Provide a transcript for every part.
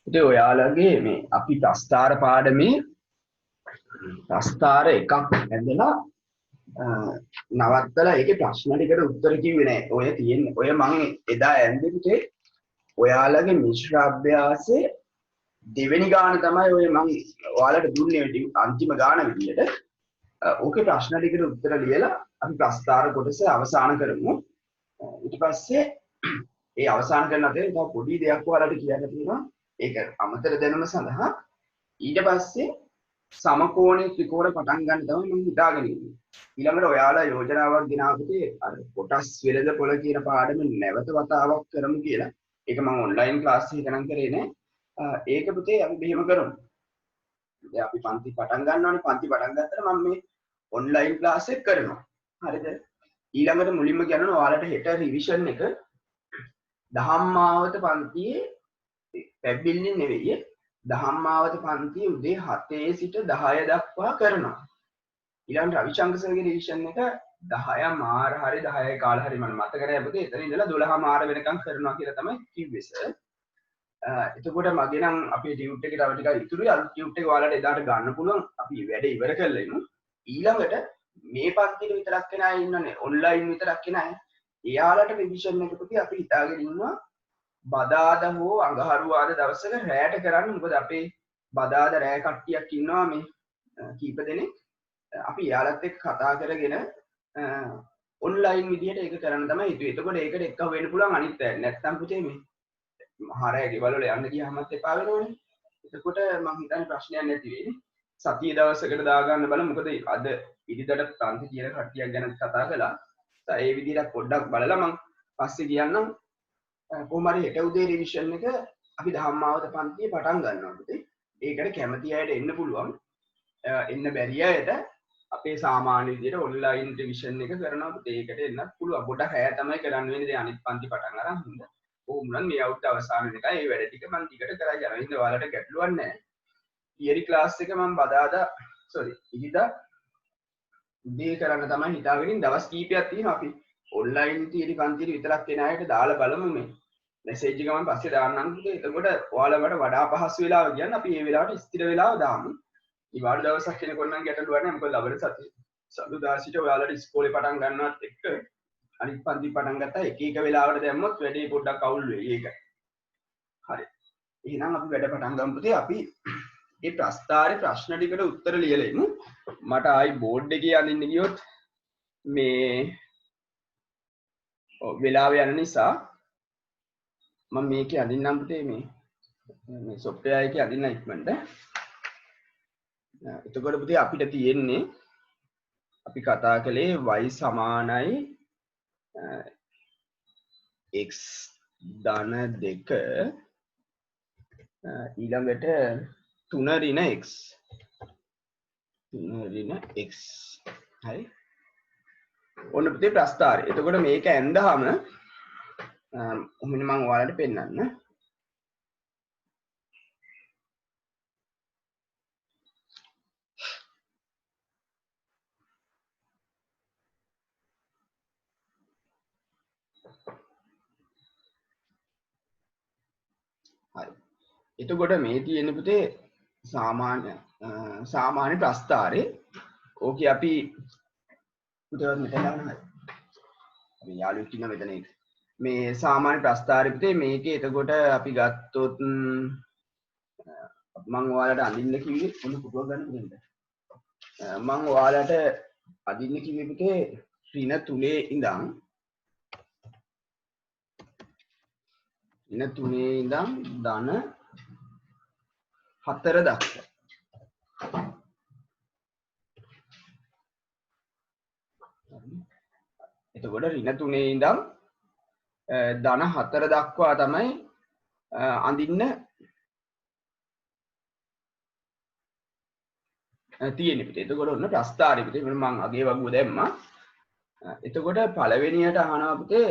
ඉතින් ඔයාලගේ මේ අපි ප්‍රස්ථාර පාඩමේ ප්‍රස්ථාර එකක් ඇඳලා නවත්තලා ඒකේ ප්‍රශ්න ටිකට උත්තර කිව්වේ නෑ. ඔය තියෙන්නේ ඔය මම එදා ඇඳින්නේ ඔයාලගේ මිශ්‍ර අභ්‍යාසයේ දෙවෙනි ගාන තමයි ඔය මම ඔයාලට දුන්නේ අන්තිම ගාන විදියට. ඕකේ ප්‍රශ්න ටිකට උත්තර ලියලා අපි ප්‍රස්ථාර කොටස අවසන් කරමු. ඊට පස්සේ ඒ අවසන් කරන අතරේ තව පොඩි දෙයක් ඔයාලට කියන්න තියෙනවා. ඒක අමතර දැනුම සඳහා ඊට පස්සේ සමකෝණී ත්‍රිකෝණ පටන් ගන්න තමයි මම හිතාගෙන ඉන්නේ. ඊළඟට ඔයාලා යෝජනාවක් ගෙනාවුතේ අර කොටස් වෙළඳ පොළ කියන පාඩම නැවත වතාවක් කරමු කියලා. ඒක මම ඔන්ලයින් ක්ලාස් එකක නම් කරේ නෑ. ඒක පුතේ අපි මෙහෙම කරමු. දැන් අපි පන්ති පටන් ගන්නවානේ. පන්ති පටන් ගත්තට මම මේ ඔන්ලයින් ක්ලාස් එක කරනවා. හරිද? ඊළඟට මුලින්ම කියනවා ඔයාලට හෙට රිවිෂන් එක දහම්මාවත පන්තියේ පැබ්බිල්ලින් නෙවෙයි දහම්මාවත පන්තියේ උදේ 7 සිට 10 දක්වා කරනවා. ඊළඟ රවිශංකර සර්ගේ රිවිෂන් එක 10 මාර හරි 10 කාල හරි මම මතක නැහැ පුතේ. එතන ඉඳලා 12 මාර වෙනකම් කරනවා කියලා තමයි කිව්වේ සර්. එතකොට මගේ නම් අපේ ටියුට් එකේ තව ටිකක් ඉතුරුයි. අලුත් ටියුට් එක ඔයාලට එදාට ගන්න පුළුවන්. අපි වැඩ ඉවර කරලා ඉමු. ඊළඟට මේ පන්තියේ විතරක් කෙනා ඉන්නනේ. ඔන්ලයින් විතරක් කෙනා. එයාලට රිවිෂන් එක පුතේ අපි හිතාගෙන ඉන්නවා බදාදා හෝ අඟහරුවාද දවසක රැයට කරන්න. මොකද අපේ බදාදා රැය කට්ටියක් ඉන්නවා මේ කීප දෙනෙක්. අපි යාලත් එක්ක කතා කරගෙන ඔන්ලයින් විදිහට ඒක කරන්න තමයි හිතුවේ. එතකොට ඒකට එක්ක වෙන්න පුළුවන් අනිත් අය. නැත්තම් පුතේ මේ මහරය ගෙවල් වල යන්න ගියාමත් එපා වෙනවනේ. එතකොට මම හිතන්නේ ප්‍රශ්නයක් නැති වෙන්නේ. සතිය දවසකට දාගන්න බලමු. මොකද අද ඉදිරියට ප්‍රාන්ති කියන කට්ටියක් ගැන කතා කළා. ඒ විදිහට පොඩ්ඩක් බලලා මම පස්සේ කියන්නම්. කොහොම හරි හෙට උදේ රිවිෂන් එක අපි ධම්මාවත පන්තියේ පටන් ගන්නවා පුතේ. ඒකට කැමති අයට එන්න පුළුවන්. එන්න බැරි අයට අපේ සාමාන්‍ය විදිහට ඔන්ලයින් රිවිෂන් එක කරනවා පුතේ. ඒකට එන්නත් පුළුවන්. පොඩක් රැය තමයි කරන්න වෙන්නේ. දැන් අනිත් පන්ති පටන් අරන් හින්දා. කොහොම නම් මේ අවුරුද්ද අවසාන වෙනකන් මේ වැඩ ටික මම ටිකට කරලා යනවා. ඉතින් ඔයාලට ගැටලුවක් නැහැ. තියරි ක්ලාස් එක මම බදාදා ඉරිදා උදේ කරන්න තමයි හිතාගෙන ඉන්නේ. දවස් කීපයක් තියෙනවා අපි ඔන්ලයින් තියරි පන්තියේ විතරක් එන අයට දාලා බලමු මේ. මෙසේජ් එක මම පස්සේ දාන්නම් පුතේ. එතකොට ඔයාලට වඩා පහසු වෙලාව කියන්නේ අපි මේ වෙලාවට ස්ථිර වෙලාව දාමු. ඊවාර දවසක් කෙනෙකුට නම් ගැටලුවක් නැහැ. මොකද ලබන සතියේ සිට ඔයාලට ඉස්කෝලේ පටන් ගන්නවත් එක්ක අනිත් පන්ති පටන් ගත්තා එක එක වෙලාවට දැම්මොත් වැඩේ පොඩ්ඩක් අවුල් වෙයි. ඒකයි. හරි. එහෙනම් අපි වැඩ පටන් ගමු පුතේ. අපි මේ ප්‍රස්ථාරේ ප්‍රශ්න ටිකට උත්තර ලියලා ඉමු. මට ආයි බෝඩ් එකේ අඳින්න ගියොත් මේ වෙලාව යන නිසා මම මේකේ අඳින්නම් පුතේ මේ software එකේ අඳින්න ඉක්මනට. එතකොට පුතේ අපිට තියෙන්නේ අපි කතා කළේ y සමානයි x ධන 2 ඊළඟට 3 ඍණ x 3 ඍණ x හරි. ඔන්න පුතේ ප්‍රස්ථාරය. එතකොට මේක ඇඳහම මම ඔයාලට පෙන්නන්න. හරි. එතකොට මේ තියෙන පුතේ සාමාන්‍ය ප්‍රස්ථාරේ. ඕකේ අපි පුතේ මෙතන යනවා. අපි යාළුවෙක් ඉන්න මෙතන ඒක. මේ සාමාන්‍ය ප්‍රස්ථාරේ පුතේ මේකේ එතකොට අපි ගත්තොත් මම ඔයාලට අඳින්න කිව්වේ මොන පුටුවක් ගන්න පුතේද? මම ඔයාලට අඳින්න කිව්වේ පුතේ ඍණ 3 ඉඳන් ධන 4 දක්වා. එතකොට ඍණ 3 ඉඳන් ධන 4 දක්වා තමයි අඳින්න තියෙන්නේ පිටේ. එතකොට ඔන්න ප්‍රස්ථාරය පිටේ මම අගේ වගුව දැම්මා. එතකොට පළවෙනියට අහනවා පුතේ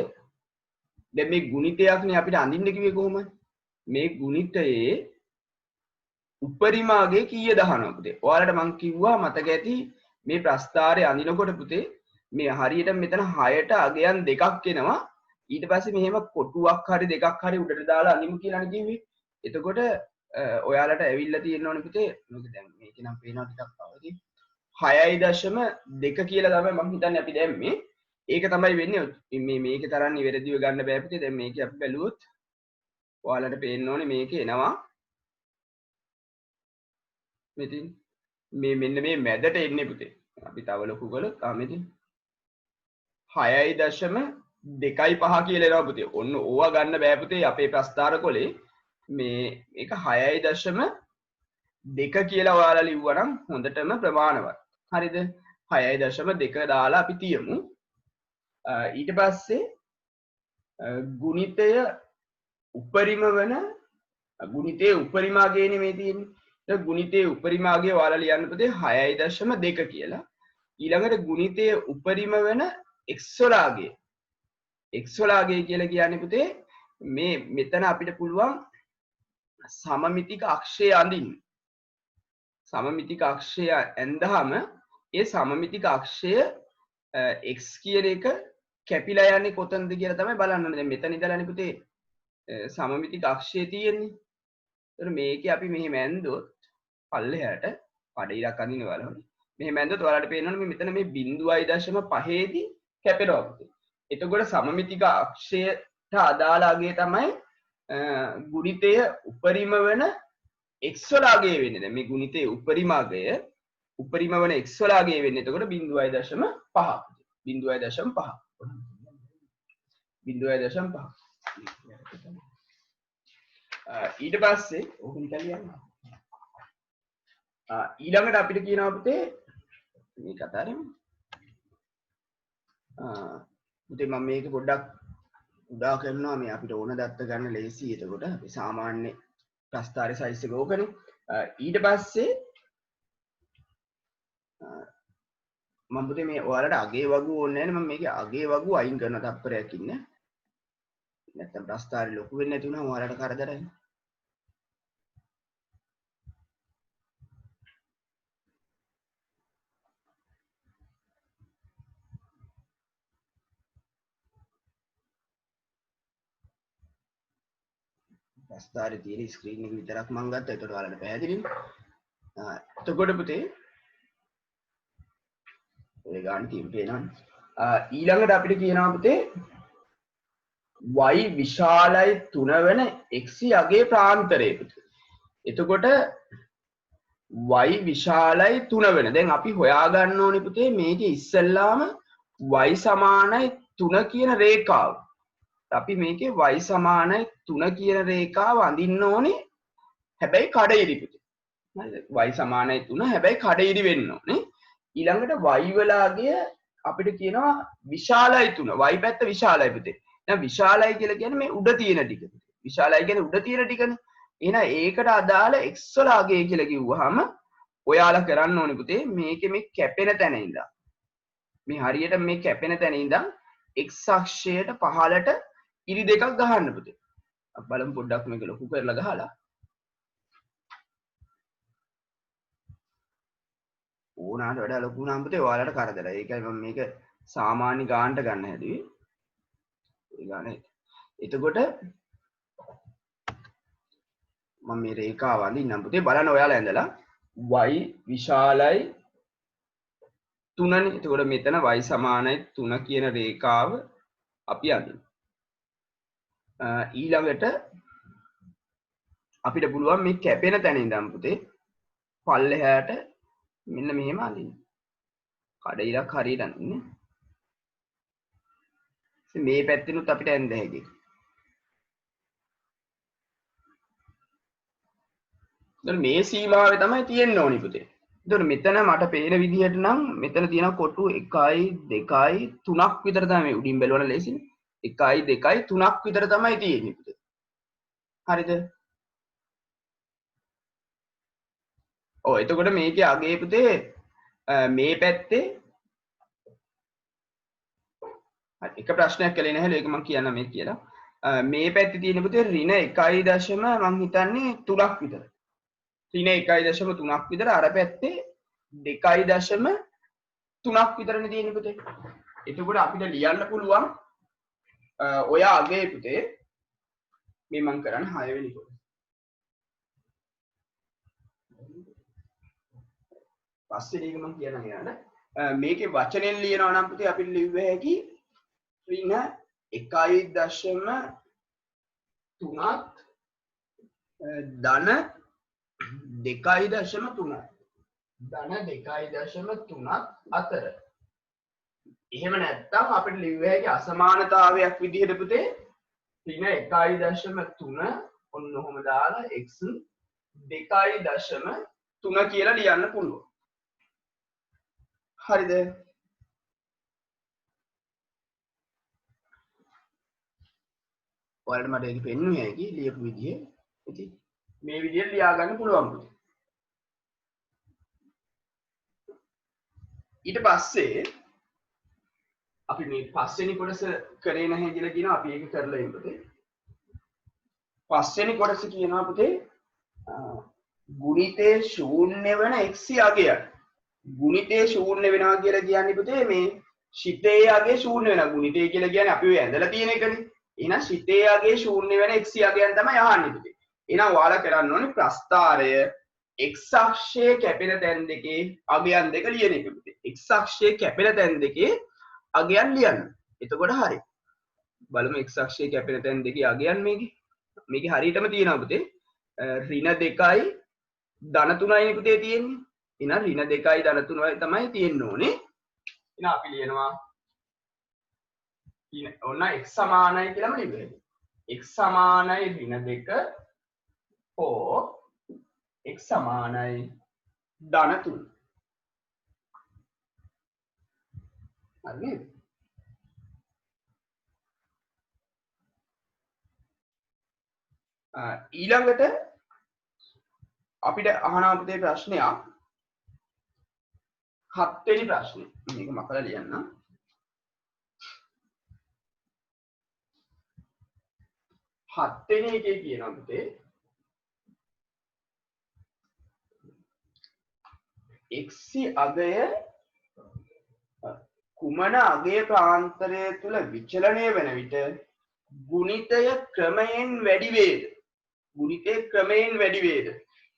දැන් මේ ගුණිතයක්නේ අපිට අඳින්න කිව්වේ කොහොමද? මේ ගුණිතයේ උපරිම අගය කීයද අහනවා පුතේ. ඔයාලට මම කිව්වා මතක ඇති මේ ප්‍රස්ථාරය අඳිනකොට පුතේ මේ හරියට මෙතන 6ට අගයන් දෙකක් එනවා. ඊට පස්සේ මෙහෙම කොටුවක් හරි දෙකක් හරි උඩට දාලා අඳිමු කියලානේ කිව්වේ. එතකොට ඔයාලට ඇවිල්ලා තියෙන්න ඕනේ පුතේ මේක දැන් මේක නම් පේනවා ටිකක් අවදි 6.2 කියලා තමයි මම හිතන්නේ අපි දැම්මේ ඒක තමයි වෙන්නේ මේ මේකේ තරම් නිවැරදිව ගන්න බෑ පුතේ දැන් මේක අපි බැලුවොත් ඔයාලට පේන්න ඕනේ මේක එනවා මෙතින් මේ මෙන්න මේ මැදට එන්නේ පුතේ අපි තව ලොකු කළොත් මෙතින් 6.25 කියලා එනවා පුතේ ඔන්න ඕවා ගන්න බෑ පුතේ අපේ ප්‍රස්ථාර කොලේ මේ මේක 6.2 කියලා ඔයාලා ලිව්වනම් හොඳටම ප්‍රමාණවත් හරිද 6.2 දාලා අපි තියමු ඊට පස්සේ ගුණිතය උපරිම වන ගුණිතයේ උපරිමාගේ නෙමෙයි තියෙන්නේ ගුණිතයේ උපරිමාගේ ඔයාලා ලියන්න පුතේ 6.2 කියලා ඊළඟට ගුණිතයේ උපරිම වෙන x වලාගේ කියලා කියන්නේ පුතේ මේ මෙතන අපිට පුළුවන් සමමිතික අක්ෂය අඳින්න සමමිතික අක්ෂය ඇඳහම ඒ සමමිතික අක්ෂය x කියන එක කැපිලා යන්නේ කොතනද කියලා තමයි බලන්න ඕනේ දැන් මෙතන ඉඳලානේ පුතේ සමමිතික අක්ෂය තියෙන්නේ ඒතර මේකේ අපි මෙහෙම ඇඳොත් පල්ලෙහාට පඩ ඉරක් අඳින්න බලන්න මෙහෙම ඇඳොත් ඔයාලට පේනවනේ මේ මෙතන මේ 0.5 දී කැපෙනවා පුතේ එතකොට සමමිතික අක්ෂයට අදාළ අගය තමයි ගුණිතය උපරිම වෙන x වලාගේ වෙන්නේ දැන් මේ ගුණිතයේ උපරිම අගය උපරිම වෙන x වලාගේ වෙන්නේ එතකොට 0.5 ඊට පස්සේ ඕක නිකන් ලියන්න ඊළඟට අපිට කියනවා පුතේ මේ කතාවෙම පුතේ මම මේක පොඩ්ඩක් උදා කරනවා මේ අපිට ඕන දත්ත ගන්න ලේසි එතකොට අපි සාමාන්‍ය ප්‍රස්ථාරේ සයිස් එක ඕකනේ ඊට පස්සේ මම පුතේ මේ ඔයාලට අගේ වගු ඕනේ නැහැ නේ මම මේකේ අගේ වගු අයින් කරන තත්පරයක් ඉන්නේ නැත්තම් ප්‍රස්ථාරේ ලොකු වෙන්නේ නැති වුණාම ඔයාලට කරදරයි ප්‍රස්ථාරේ තියෙන ස්ක්‍රීන් එක විතරක් මම ගත්තා ඒකට ඔයාලට පැහැදිලිද එතකොට පුතේ ඔය ගන්න තියෙන පේනවනේ ඊළඟට අපිට කියනවා පුතේ y විශාලයි 3 වෙන x යගේ ප්‍රාන්තරය පුතේ. එතකොට y විශාලයි 3 වෙන. දැන් අපි හොයාගන්න ඕනේ පුතේ මේකේ ඉස්සෙල්ලාම y සමානයි 3 කියන රේඛාව. අපි මේකේ y සමානයි 3 කියන රේඛාව අඳින්න ඕනේ. හැබැයි කඩිරි පුතේ. හරිද? y සමානයි 3 හැබැයි කඩිරි වෙන්න ඕනේ. ඊළඟට y වලාගේ අපිට කියනවා විශාලයි 3 y පැත්ත විශාලයි පුතේ දැන් විශාලයි කියලා කියන්නේ මේ උඩ තියෙන ටික විශාලයි කියන්නේ උඩ තියෙන ටිකනේ එහෙනම් ඒකට අදාළ x වල අගය කියලා කිව්වහම ඔයාලා කරන්න ඕනේ පුතේ මේකේ මේ කැපෙන තැන ඉඳන් මේ හරියට මේ කැපෙන තැන ඉඳන් x අක්ෂයට පහළට ඉරි දෙකක් ගහන්න පුතේ අපි බලමු පොඩ්ඩක් මේක ලොකු කරලා ගහලා ඕනාට වඩා ලොකු වුණාම පුතේ ඔයාලට කරදරයි. ඒකයි මම මේක සාමාන්‍ය ගානට ගන්න හැදුවේ. ඒ ගාන. එතකොට මම මේ රේඛාව අඳින්නම් පුතේ බලන්න ඔයාලා ඇඳලා y විශාලයි 3නේ. එතකොට මෙතන y සමානයි 3 කියන රේඛාව අපි අඳිමු. ඊළඟට අපිට පුළුවන් මේ කැපෙන තැන ඉඳන් පුතේ පල්ලෙහාට මෙන්න මෙහෙම අඳින්න. කඩ ඉරක් හරියට අඳින්න. මේ පැත්තෙනුත් අපිට ඇඳ හැකියි. දැන් මේ සීමාවේ තමයි තියෙන්න ඕනි පුතේ. එතකොට මෙතන මට පේන විදිහට නම් මෙතන තියෙන කොටු 1 2 3ක් විතර තමයි මේ උඩින් බැලුවන ලේසිනේ. 1 2 3ක් විතර තමයි තියෙන්නේ පුතේ. හරිද? ඔව් එතකොට මේකේ අගේ පුතේ මේ පැත්තේ එක ප්‍රශ්නයක් කළේ නැහැලු ඒක මම කියන්න මේ කියලා. මේ පැත්තේ තියෙන පුතේ ඍණ 1 මම හිතන්නේ 3ක් විතර. ඍණ 1.3ක් විතර අර පැත්තේ 2.3ක් විතරනේ තියෙන්නේ පුතේ. එතකොට අපිට ලියන්න පුළුවන් ඔය අගේ පුතේ මේ මම කරන්නේ 6 වෙනි කොට. පස්සේ ඒක මම කියන්න යන මේකේ වචනෙන් ලියනවා නම් පුතේ අපිට ලිව්ව හැකි ඍණ 1.3ත් ධන 2.3 ධන 2.3ත් අතර. එහෙම නැත්නම් අපිට ලිව්ව හැකි අසමානතාවයක් විදිහට පුතේ ඍණ 1.3 ඔන්න ඔහොම දාලා x 2.3 කියලා ලියන්න පුළුවන්. හරිද? ඔයාලට මට ඒක පෙන්වුවේ හැකි ලියපු විදිය. ඉතින් මේ විදියට ලියා ගන්න පුළුවන් පුතේ. ඊට පස්සේ අපි මේ පස්වෙනි කොටස කරේ නැහැ කියලා කියනවා. අපි ඒක කරලා ඉන්න පුතේ. පස්වෙනි කොටස කියනවා පුතේ ගුණිතේ ශූන්‍ය වෙන x අගයයි. ගුණිතේ ශූන්‍ය වෙනවා කියලා කියන්නේ පුතේ මේ ශිතේ අගය ශූන්‍ය වෙනවා. ගුණිතේ කියලා කියන්නේ අපි ඔය ඇඳලා තියෙන එකනේ. එහෙනම් ශිතේ අගය ශූන්‍ය වෙන x අගයන් තමයි අහන්නේ පුතේ. එහෙනම් ඔයාලා කරන්න ඕනේ ප්‍රස්ථාරය x අක්ෂයේ කැපෙන තැන් දෙකේ අගයන් දෙක ලියන එක පුතේ. x අක්ෂයේ කැපෙන තැන් දෙකේ අගයන් ලියන්න. එතකොට හරි. බලමු x අක්ෂයේ කැපෙන තැන් දෙකේ අගයන් මේකේ හරියටම තියෙනවා පුතේ. ඍණ 2යි ධන 3යි පුතේ තියෙන්නේ. එහෙනම් ඍණ 2යි ධන 3යි තමයි තියෙන්න ඕනේ. එහෙනම් අපි ලියනවා ඔන්න x සමානයි කියලාම ලියුවේ. x සමානයි ඍණ 2 හෝ x සමානයි ධන 3. හරි නේද? ඊළඟට අපිට අහනවා පුතේ ප්‍රශ්නයක්. 7 වෙනි ප්‍රශ්නේ. මේක මකලා ලියන්න. 7 වෙනි එකේ කියනවා පුතේ x අගය කුමන අගය ප්‍රාන්තරය තුල විචලනය වෙන විට ගුණිතය ක්‍රමයෙන් වැඩි වේද? ගුණිතය ක්‍රමයෙන් වැඩි වේද?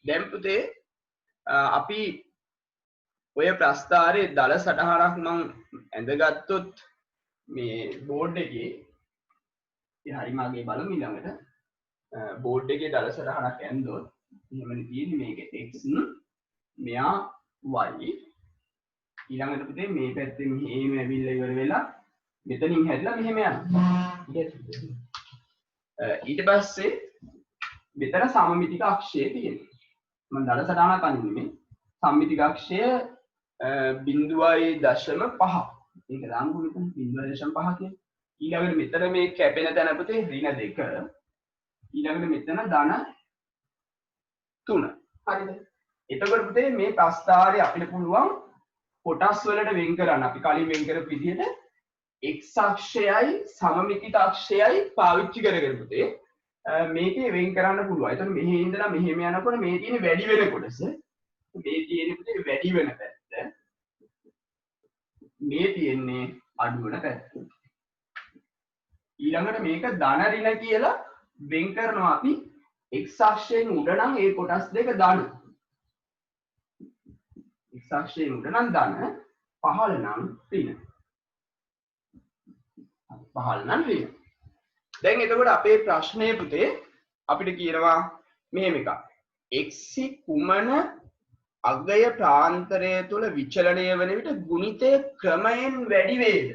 දැන් පුතේ අපි ඔය ප්‍රස්ථාරයේ දල සටහනක් මම ඇඳගත්තොත් මේ බෝඩ් එකේ හරි මාගේ බලමු ඊළඟට බෝඩ් එකේ දල සටහනක් ඇඳුවොත් එහෙමනේ තියෙන්නේ මේක x මෙයා y ඊළඟට පුතේ මේ පැත්තෙන් මෙහෙම ඇවිල්ලා ඉවර වෙලා මෙතනින් හැදලා මෙහෙම යනවා. ඊට පස්සේ මෙතන සමමිතික අක්ෂය තියෙනවා. මම දල සටහනක් අඳින්නේ මේ සමමිතික අක්ෂය 0.5. ඒක දාමු මෙතන 0.5 කියන්නේ. ඊළඟට මෙතන මේ කැපෙන තැන පුතේ ඍණ 2. ඊළඟට මෙතන ධන 3. හරිද? එතකොට පුතේ මේ ප්‍රස්ථාරය අපිට පුළුවන් කොටස් වලට වෙන් කරන්න. අපි කලින් වෙන් කරපු විදිහට x අක්ෂයයි සමමිතික අක්ෂයයි පාවිච්චි කරගෙන පුතේ මේකේ වෙන් කරන්න පුළුවන්. එතකොට මෙහි ඉඳලා මෙහෙම යනකොට මේ තියෙන වැඩි වෙන කොටස මේ තියෙන පුතේ වැඩි වෙන පැත්ත. මේ තියෙන්නේ අඩු වෙන පැත්ත. ඊළඟට මේක ධන ඍණ කියලා වෙන් කරනවා අපි x අක්ෂයෙන් උඩ නම් ඒ කොටස් දෙක ධන. x අක්ෂයෙන් උඩ නම් ධන, පහළ නම් ඍණ. පහළ නම් ඍණ. දැන් එතකොට අපේ ප්‍රශ්නේ පුතේ අපිට කියනවා මෙහෙම එකක්. x කුමන අගය ප්‍රාන්තරය තුල විචලනය වන විට ගුණිතය ක්‍රමයෙන් වැඩි වේද?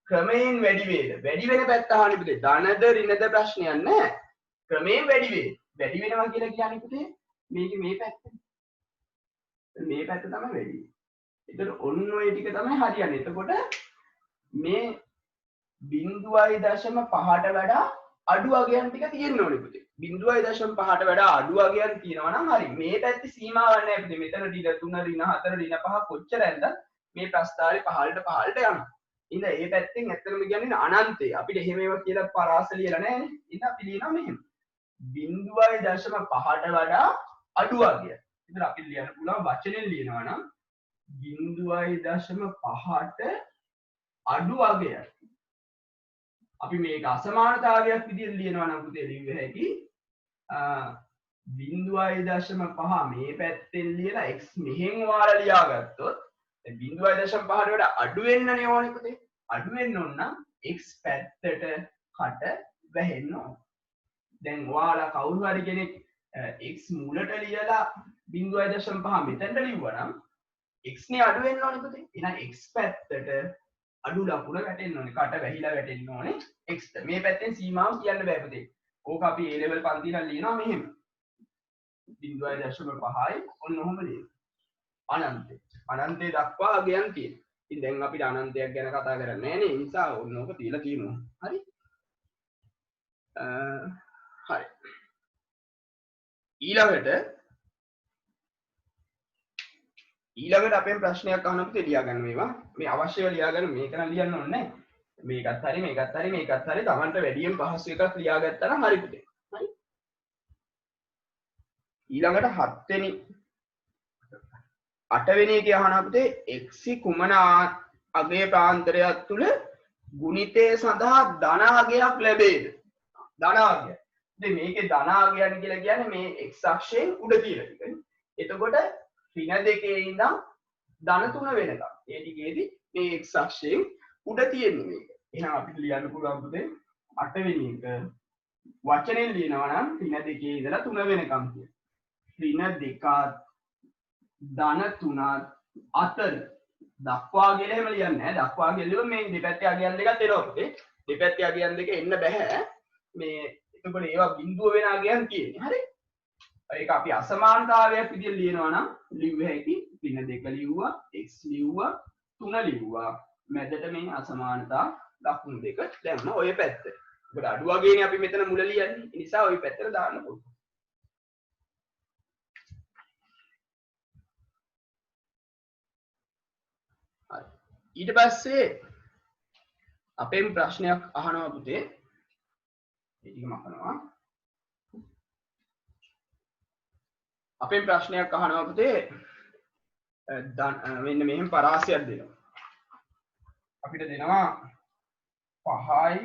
ක්‍රමයෙන් වැඩි වේද? වැඩි වෙන පැත්ත අහන්නේ පුතේ. ධනද ඍණද ප්‍රශ්නයක් නැහැ. ක්‍රමයෙන් වැඩි වේද? වැඩි වෙනවා කියලා කියන්නේ පුතේ මේක මේ පැත්ත. මේ පැත්ත තමයි වැඩි. එතකොට ඔන්න ඔය ටික තමයි හරියන්නේ. එතකොට මේ 0.5ට වඩා අඩු අගයන් ටික තියෙන්න ඕනේ පුතේ. 0.5ට වඩා අඩු අගයන් තියෙනවා නම් හරි. මේ පැත්තේ සීමාවක් නැහැ පුතේ. මෙතන ඍණ 3 ඍණ 4 ඍණ 5 කොච්චර ඇන්දත් මේ ප්‍රස්ථාරේ පහළට යනවා. ඉතින් මේ පැත්තෙන් ඇත්තටම කියන්නේ අනන්තය. අපිට එහෙම ඒවා කියලා පරාස ලියලා නැහැ නේ. ඉතින් අපි ලියනවා මෙහෙම. 0.5ට වඩා අඩු අගය. ඉතින් අපි ලියන්න පුළුවන් වචනෙන් ලියනවා නම් 0.5ට අඩු අගය. අපි මේක අසමානතාවයක් විදිහට ලියනවා නම් පුතේ ලිව්ව හැකි 0.5 මේ පැත්තෙන් ලියලා x මෙහෙන් වාලා ලියාගත්තොත් 0.5ට වඩා අඩු වෙන්නනේ ඕනේ පුතේ. අඩු වෙන්න ඕන නම් x පැත්තට කට වැහෙන්න ඕන. දැන් ඔයාලා කවුරු හරි කෙනෙක් x මුලට ලියලා 0.5 මෙතනට ලිව්වා නම් x නේ අඩු වෙන්න ඕනේ පුතේ. එහෙනම් x පැත්තට අඩු ලකුණ වැටෙන්න ඕනේ. කට වැහිලා වැටෙන්න ඕනේ x ට. මේ පැත්තෙන් සීමාව කියන්න බෑ පුතේ. ඕක අපි A level පන්ති නම් ලියනවා මෙහෙම. 0.5යි ඔන්න ඔහොම ලියනවා. අනන්තය. අනන්තය දක්වා අගයන් තියෙනවා. ඉතින් දැන් අපිට අනන්තයක් ගැන කතා කරන්නේ නැහැ නේ. ඒ නිසා ඔන්න ඔක තියලා තියෙනවා. හරි. හරි. ඊළඟට අපෙන් ප්‍රශ්නයක් අහන්න පුතේ ලියාගන්න මේවා. මේ අවශ්‍යව ලියාගන්න මේක නම් ලියන්න ඕනේ නැහැ. මේකත් හරි මේකත් හරි මේකත් හරි Tamanට වැඩියෙන් පහසු එකක් ලියාගත්තා නම් හරි පුතේ. හරි. ඊළඟට 7 වෙනි 8 වෙනි එකේ අහනවා පුතේ x කුමන අගය ප්‍රාන්තරයක් තුල ගුණිතය සඳහා ධන අගයක් ලැබේද? ධන අගය. ඉතින් මේකේ ධන අගයන් කියලා කියන්නේ මේ x අක්ෂයෙන් උඩ තියෙන ටිකනේ. එතකොට ඍණ දෙකේ ඉඳන් ධන 3 වෙනකම්. ඒ ටිකේදී මේ x අක්ෂයෙන් උඩ තියෙන්නේ මේක. එහෙනම් අපිට ලියන්න පුළුවන් පුතේ 8 වෙනි එක වචනෙන් ලියනවා නම් ඍණ දෙකේ ඉඳලා 3 වෙනකම් කියන. ඍණ දෙකත් ධන 3ත් අතර දක්වා කියලා එහෙම ලියන්නේ නැහැ. දක්වා කියලා මේ දෙපැත්තේ අගයන් දෙකක් එනවා පුතේ. දෙපැත්තේ අගයන් දෙක එන්න බෑ. මේ එතකොට ඒවා බිඳුව වෙන අගයන් තියෙන්නේ. හරි. ඒක අපි අසමානතාවයක් විදිහට ලියනවා නම් ලිව්ව හැකි ඍණ දෙක ලිව්වා, x ලිව්වා, 3 ලිව්වා. මැදට මේ අසමානතා ලකුණු දෙක දැම්ම ඔය පැත්ත. ඒකට අඩු වගේනේ අපි මෙතන මුල ලියන්නේ. ඒ නිසා ওই පැත්තට දාන්න පුළුවන්. හරි. ඊට පස්සේ අපෙන් ප්‍රශ්නයක් අහනවා පුතේ. ඒ ටික මකනවා. අපෙන් ප්‍රශ්නයක් අහනවා පුතේ. මෙන්න මෙහෙම පරාසයක් දෙනවා. අපිට දෙනවා 5යි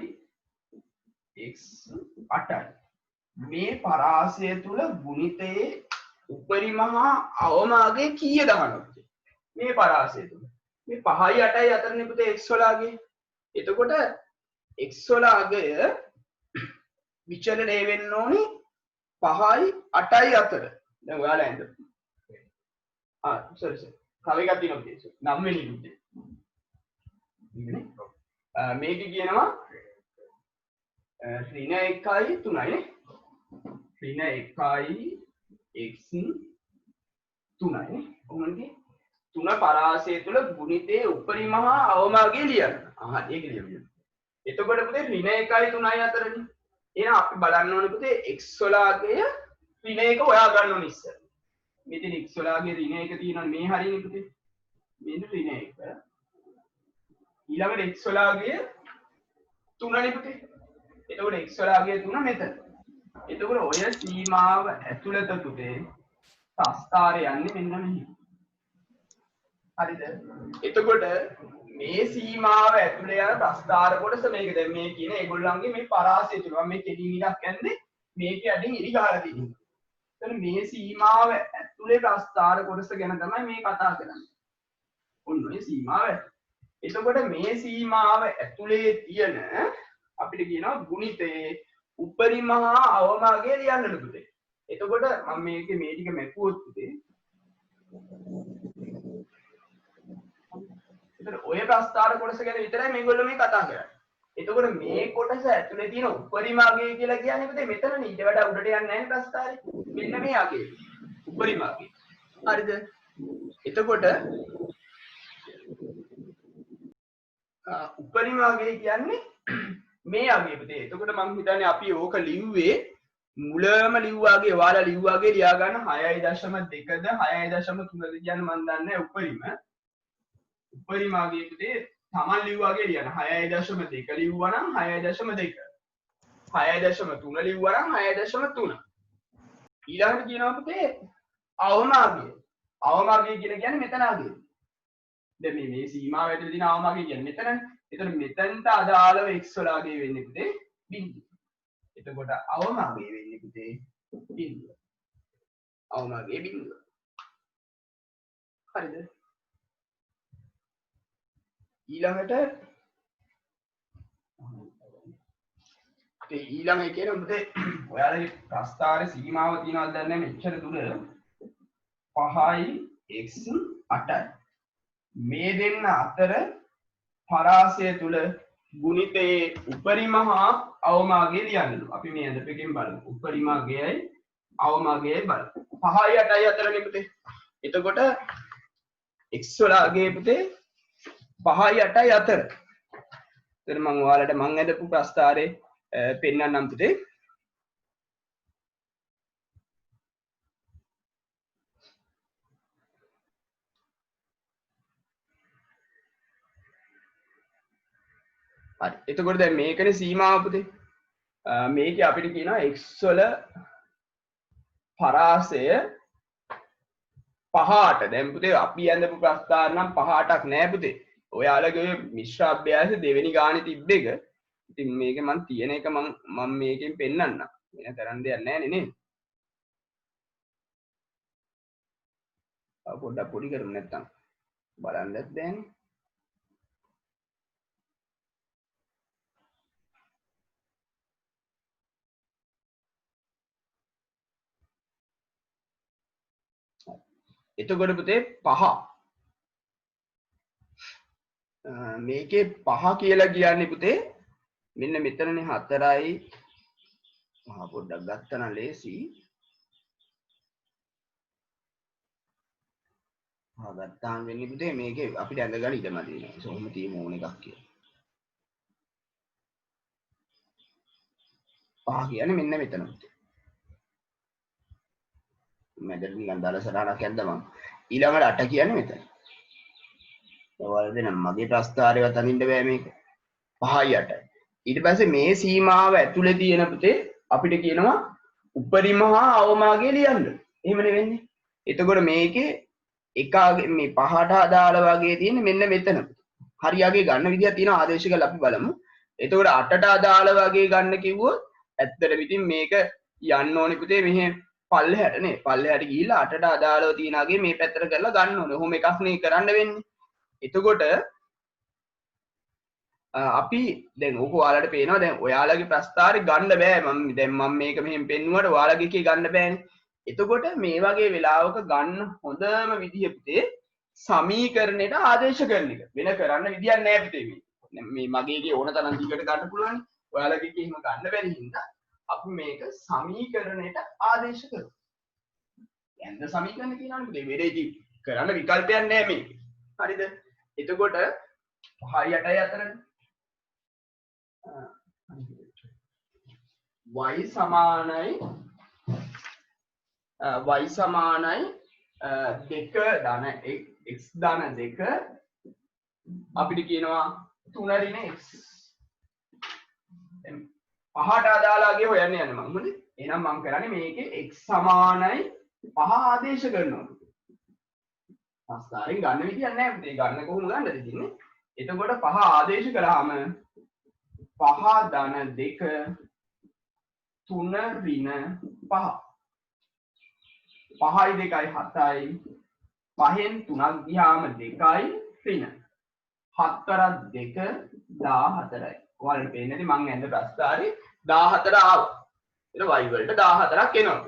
x 8යි. මේ පරාසය තුල ගුණිතයේ උපරිම හා අවම අගය කීයද අහනවා. මේ පරාසය තුල. මේ 5යි 8යි අතරනේ පුතේ x වල අගය. එතකොට x වල අගය විචලනය වෙන්න ඕනේ 5යි 8යි අතර. දැන් ඔයාලා ඇඳ. සෝරි. තව එකක් තියෙනවා පුතේ. 9 වෙනි පුතේ. මේක කියනවා ඍණ 1යි 3යි නේ. ඍණ 1යි x 3යි. කොහොමද? 3 පරාසය තුල ගුණිතයේ උපරිම හා අවම අගය ලියන්න. ඒක ලියන්න. එතකොට පුතේ ඍණ 1යි 3යි අතරනේ. එහෙනම් අපි බලන්න ඕනේ පුතේ x වල අගය ඍණ 1 හොයා ගන්න ඕනේ ඉස්සර. මෙතන x වල අගය ඍණ 1 තියෙනවා මේ හරියනේ පුතේ. මෙන්න ඍණ 1. ඊළඟට x වල අගය 3නේ පුතේ. එතකොට x වල අගය 3 මෙතන. එතකොට ඔය සීමාව ඇතුළත පුතේ ප්‍රස්ථාරය යන්නේ මෙන්න මෙහි. හරිද? එතකොට මේ සීමාව ඇතුළේ යන ප්‍රස්ථාර කොටස මේක. දැන් මේ කියන ඒගොල්ලන්ගේ මේ පරාසය තුල මේ කෙලින් ඉලක් යන්නේ මේක යටින් ඉරි ගහලා තියෙනවා. එතන මේ සීමාව ඇතුළේ ප්‍රස්ථාර කොටස ගැන තමයි මේ කතා කරන්නේ. ඔන්න ඔය සීමාව. එතකොට මේ සීමාව ඇතුලේ තියෙන අපිට කියනවා ගුණිතයේ උපරිම හා අවම අගය ලියන්න පුතේ. එතකොට මම මේකේ මේ ටික මැකුවොත් පුතේ. එතකොට ඔය ප්‍රස්ථාර කොටස ගැන විතරයි මේගොල්ලෝ මේ කතා කරන්නේ. එතකොට මේ කොටස ඇතුලේ තියෙන උපරිම අගය කියලා කියන්නේ පුතේ මෙතනනේ. ඊට වඩා උඩට යන්නේ නැහැ නේ ප්‍රස්ථාරේ. මෙන්න මේ අගය. උපරිම අගය. හරිද? එතකොට උපරිම අගය කියන්නේ මේ අගය පුතේ. එතකොට මම හිතන්නේ අපි ඕක ලිව්වේ මුලම ලිව්වාගේ ඔයාලා ලිව්වාගේ ලියා ගන්න 6.2ද 6.3ද කියන මම දන්නේ උපරිම. උපරිම අගය පුතේ Taman ලිව්වාගේ ලියන්න 6.2 ලිව්වා නම් 6.2. 6.3 ලිව්වා නම් 6.3. ඊළඟට කියනවා පුතේ අවම අගය. අවම අගය කියන්නේ මෙතන අගය. දැන් මේ සීමාව ඇතුළේ තියෙන අවම අගය කියන්නේ මෙතනනේ. එතකොට මෙතනට අදාළව x වල අගය වෙන්නේ පුතේ බිඳුව. එතකොට අවම අගය වෙන්නේ පුතේ බිඳුව. අවමගේ බිඳුව. හරිද? ඊළඟට ඊළඟ එකේ උඹේ ඔයාලගේ ප්‍රස්ථාරේ සීමාව තියනවද දන්නේ නැහැ මෙච්චර දුර 5යි x 8යි මේ දෙන්න අතර පරාසය තුල ගුණිතයේ උපරිම හා අවමාගය ලියන්න. අපි මේ අඳපෙකින් බලමු. උපරිමාගයයි අවමාගයයි බලමු. 5යි 8යි අතරනේ පුතේ. එතකොට x වල අගය පුතේ 5යි 8යි අතර. එතන මම ඔයාලට මම ඇඳපු ප්‍රස්ථාරේ පෙන්නන්නම් පුතේ. හරි. එතකොට දැන් මේකනේ සීමාව පුතේ. මේකේ අපිට කියනවා x වල පරාසය 5ට. දැන් පුතේ අපි ඇඳපු ප්‍රස්ථාර නම් 5ටක් නෑ පුතේ. ඔයාලගේ මිශ්‍ර අභ්‍යාස දෙවෙනි ගානේ තිබ්බ එක. ඉතින් මේක මම තියෙන එක මම මේකෙන් පෙන්නන්නම්. වෙන කරන්න දෙයක් නැහැ නේ. පොඩ්ඩක් පොඩි කරමු නැත්තම් බලන්නත් බෑනේ. එතකොට පුතේ 5 මේකේ 5 කියලා කියන්නේ පුතේ මෙන්න මෙතනනේ 4යි පොඩ්ඩක් ගත්තා නම් ලේසි. ගත්තාම වෙන්නේ පුතේ මේකේ අපිට ඇඳ ගන්න ඉඩම තියෙනවා. සෝම තියමු ඕන එකක් කියලා. 5 කියන්නේ මෙන්න මෙතන පුතේ. මැදට නිකන් දාලා සරහනක් ඇද්දම ඊළඟට 8 කියන්නේ මෙතන. ඔයාලා දෙන මගේ ප්‍රස්ථාරයවත් අඳින්න බෑ මේක. 5යි 8යි. ඊට පස්සේ මේ සීමාව ඇතුලේ තියෙන පුතේ අපිට කියනවා උපරිම හා අවමාගය ලියන්න. එහෙමනේ වෙන්නේ. එතකොට මේකේ එකගේ මේ 5ට අදාළ වගේ තියෙන මෙන්න මෙතන. හරියගේ ගන්න විදියක් තියෙනවා ආදේශ කරලා අපි බලමු. එතකොට 8ට අදාළ වගේ ගන්න කිව්වොත් ඇත්තටම ඉතින් මේක යන්න ඕනේ පුතේ මෙහෙ පල්ලෙහාට නේ. පල්ලෙහාට ගිහිල්ලා 8ට අදාළව තියනාගේ මේ පැත්තට කරලා ගන්න ඕනේ. ඔහොම එකක් නේ කරන්න වෙන්නේ. එතකොට අපි දැන් ඕක ඔයාලට පේනවා දැන් ඔයාලගේ ප්‍රස්ථාරේ ගන්න බෑ මම මේක මෙහෙම පෙන්නුවට ඔයාලගේ එකේ ගන්න බෑනේ. එතකොට මේ වගේ වෙලාවක ගන්න හොඳම විදිය පුතේ සමීකරණයට ආදේශ කරන එක. වෙන කරන්න විදියක් නෑ පුතේ මේ. මේ මගේ එකේ ඕන තරම් දිගට ගන්න පුළුවන්. ඔයාලගේ එකේ එහෙම ගන්න බැරි හින්දා අපි මේක සමීකරණයට ආදේශ කරමු. යන්න සමීකරණ කියනවනේ පුතේ. වෙරේදී කරන්න විකල්පයක් නෑ මේක. හරිද? එතකොට 5යි 8යි අතරනේ y සමානයි 2 ධන x ධන 2 අපිට කියනවා 3 ඍණ x. පහට අදාළගේ හොයන්න යන්නේ මම. හොඳේ. එහෙනම් මම කරන්නේ මේකේ x සමානයි 5 ආදේශ කරනවා. ප්‍රස්ථාරයෙන් ගන්න විදියක් නැහැ පුතේ. ගන්න කොහොම ගන්නද ඉතින්නේ? එතකොට 5 ආදේශ කළාම 5 ධන 2 3 ඍණ 5. 5යි 2යි 7යි 5න් 3ක් ගියාම 2යි ඍණ 4ක් 2 14යි. ඔයාලට පේන්නේ නැති මං ඇඳ ප්‍රස්ථාරේ 14 ආවා. එතන y වලට 14ක් එනවා.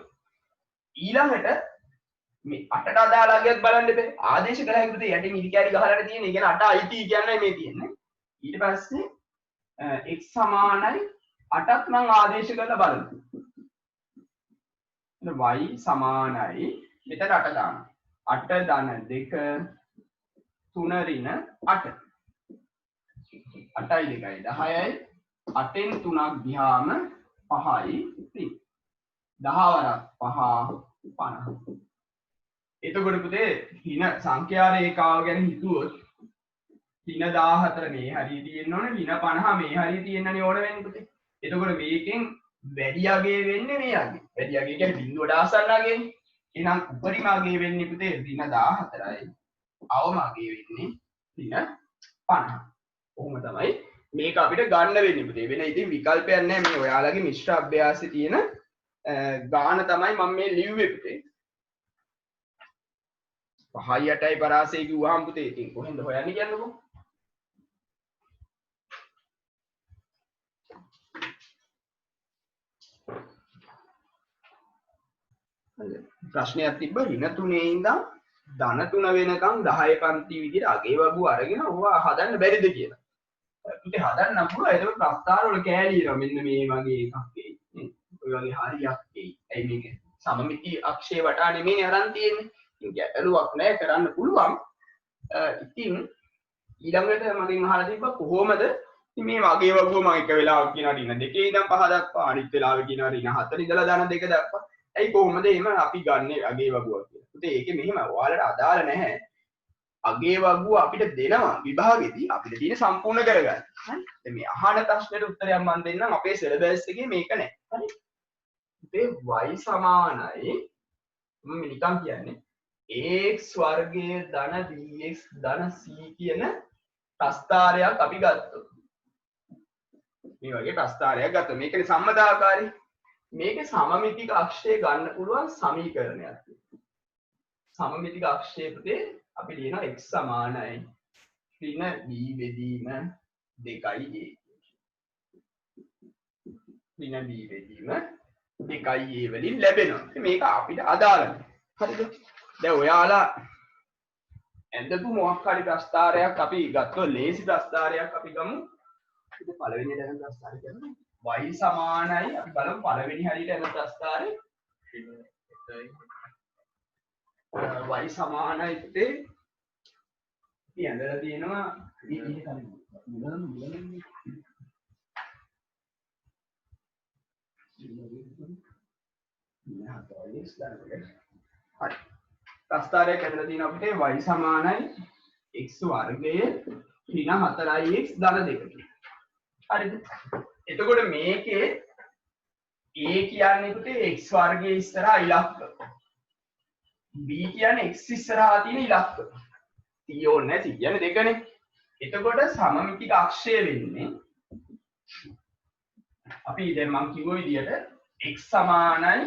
ඊළඟට මේ 8ට අදාළගියත් බලන්න බෑ. ආදේශ කළා හිතුවේ යටින් ඉරි කැරි ගහලා තියෙන. ඒ කියන්නේ 8 IT කියන්නේ මේ තියෙන්නේ. ඊට පස්සේ x සමානයි 8ක් නම් ආදේශ කරලා බලමු. y සමානයි මෙතන 8 දාන්න. 8 ධන 2 3 ඍණ 8. 8යි 2යි 10යි 8න් 3ක් ගියාම 5යි ඍණ. 10 වරක් 5 50. එතකොට පුතේ ඍණ සංඛ්‍යා රේඛාව ගැන හිතුවොත් ඍණ 14 මේ හරිය තියෙන්න ඕනේ. ඍණ 50 මේ හරිය තියෙන්නනේ ඕන වෙන්නේ පුතේ. එතකොට මේකෙන් වැඩි අගය වෙන්නේ මේ අගය. වැඩි අගය කියන්නේ බිඳුවට ආසන්න අගයනේ. එහෙනම් උපරිම අගය වෙන්නේ පුතේ ඍණ 14යි. අවම අගය වෙන්නේ ඍණ 50. කොහොම තමයි මේක අපිට ගන්න වෙන්නේ පුතේ. වෙන ඉතින් විකල්පයක් නැහැ. මේ ඔයාලගේ මිශ්‍ර අභ්‍යාසයේ තියෙන ගාන තමයි මම මේ ලිව්වේ පුතේ. 5යි 8යි පරාසය කිව්වහම පුතේ ඉතින් කොහෙන්ද හොයන්නේ කියන්නකෝ. ප්‍රශ්නයක් තිබ්බ ඍණ 3 ඉඳන් ධන 3 වෙනකම් 10 පන්ති විදිහට අගේ වගු අරගෙන ඕවා හදන්න බැරිද කියලා. පුතේ හදන්න පුළුවන්. ඒක ප්‍රස්තාර වල කෑලිනවා. මෙන්න මේ වගේ එකක් එයි. ඔය වගේ හරියක් එයි. ඇයි මේක සමමිති අක්ෂය වටා නෙමෙයි අරන් තියෙන්නේ. ඉතින් ගැටලුවක් නැහැ කරන්න පුළුවන්. ඉතින් ඊළඟට මගෙන් අහලා තිබ්බා කොහොමද මේ වගේ වගුව මම එක වෙලාවක කියනවා ඍණ 2 ඉඳන් 5 දක්වා අනිත් වෙලාවෙ කියනවා ඍණ 4 ඉඳලා ධන 2 දක්වා. ඇයි කොහොමද එහෙම අපි ගන්නෙ අගේ වගුවක් කියලා. පුතේ ඒකේ මෙහෙම ඔයාලට අදාළ නැහැ. අගේ වගුව අපිට දෙනවා විභාගෙදී අපිට තියෙන සම්පූර්ණ කරගන්න. හරි. දැන් මේ අහන ප්‍රශ්නෙට උත්තරයක් මම දෙන්නම් අපේ සිලබස් එකේ මේක නැහැ. හරි. පුතේ y සමානයි මම නිකන් කියන්නේ ax වර්ගයේ ධන bx ධන c කියන ප්‍රස්ථාරයක් අපි ගත්තොත්. මේ වගේ ප්‍රස්ථාරයක් ගත්තා. මේකනේ සම්මතාකාරී. මේකේ සමමිතික අක්ෂය ගන්න පුළුවන් සමීකරණයක්. සමමිතික අක්ෂය පුතේ අපි ලියනවා x සමානයි ඍණ b බෙදීම 2a. ඍණ b බෙදීම 2a වලින් ලැබෙනවා. මේක අපිට අදාළ නැහැ. හරිද? දැන් ඔයාලා ඇඳපු මොකක් හරි ප්‍රස්ථාරයක් අපි ගත්තොත් ලේසි ප්‍රස්ථාරයක් අපි ගමු. ඉතින් පළවෙනි දැන ප්‍රස්ථාරය කරමු. y සමානයි අපි බලමු පළවෙනි හරියට එන ප්‍රස්ථාරේ y සමානයි පුතේ ඉතින් ඇඳලා තියෙනවා ඊට කලින් හරි ප්‍රස්ථාරයක් ඇඳලා තියෙන අපිට y සමානයි x වර්ගයේ ඍණ 4x ධන 2 හරිද? එතකොට මේකේ a කියන්නේ පුතේ x වර්ගයේ ඉස්සරහා ඉලක්ක. b කියන්නේ x ඉස්සරහා තියෙන ඉලක්ක. c ඕනේ නැහැ. c කියන්නේ දෙකනේ. එතකොට සමමිතික අක්ෂය වෙන්නේ අපි දැන් මම කිව්ව විදිහට x සමානයි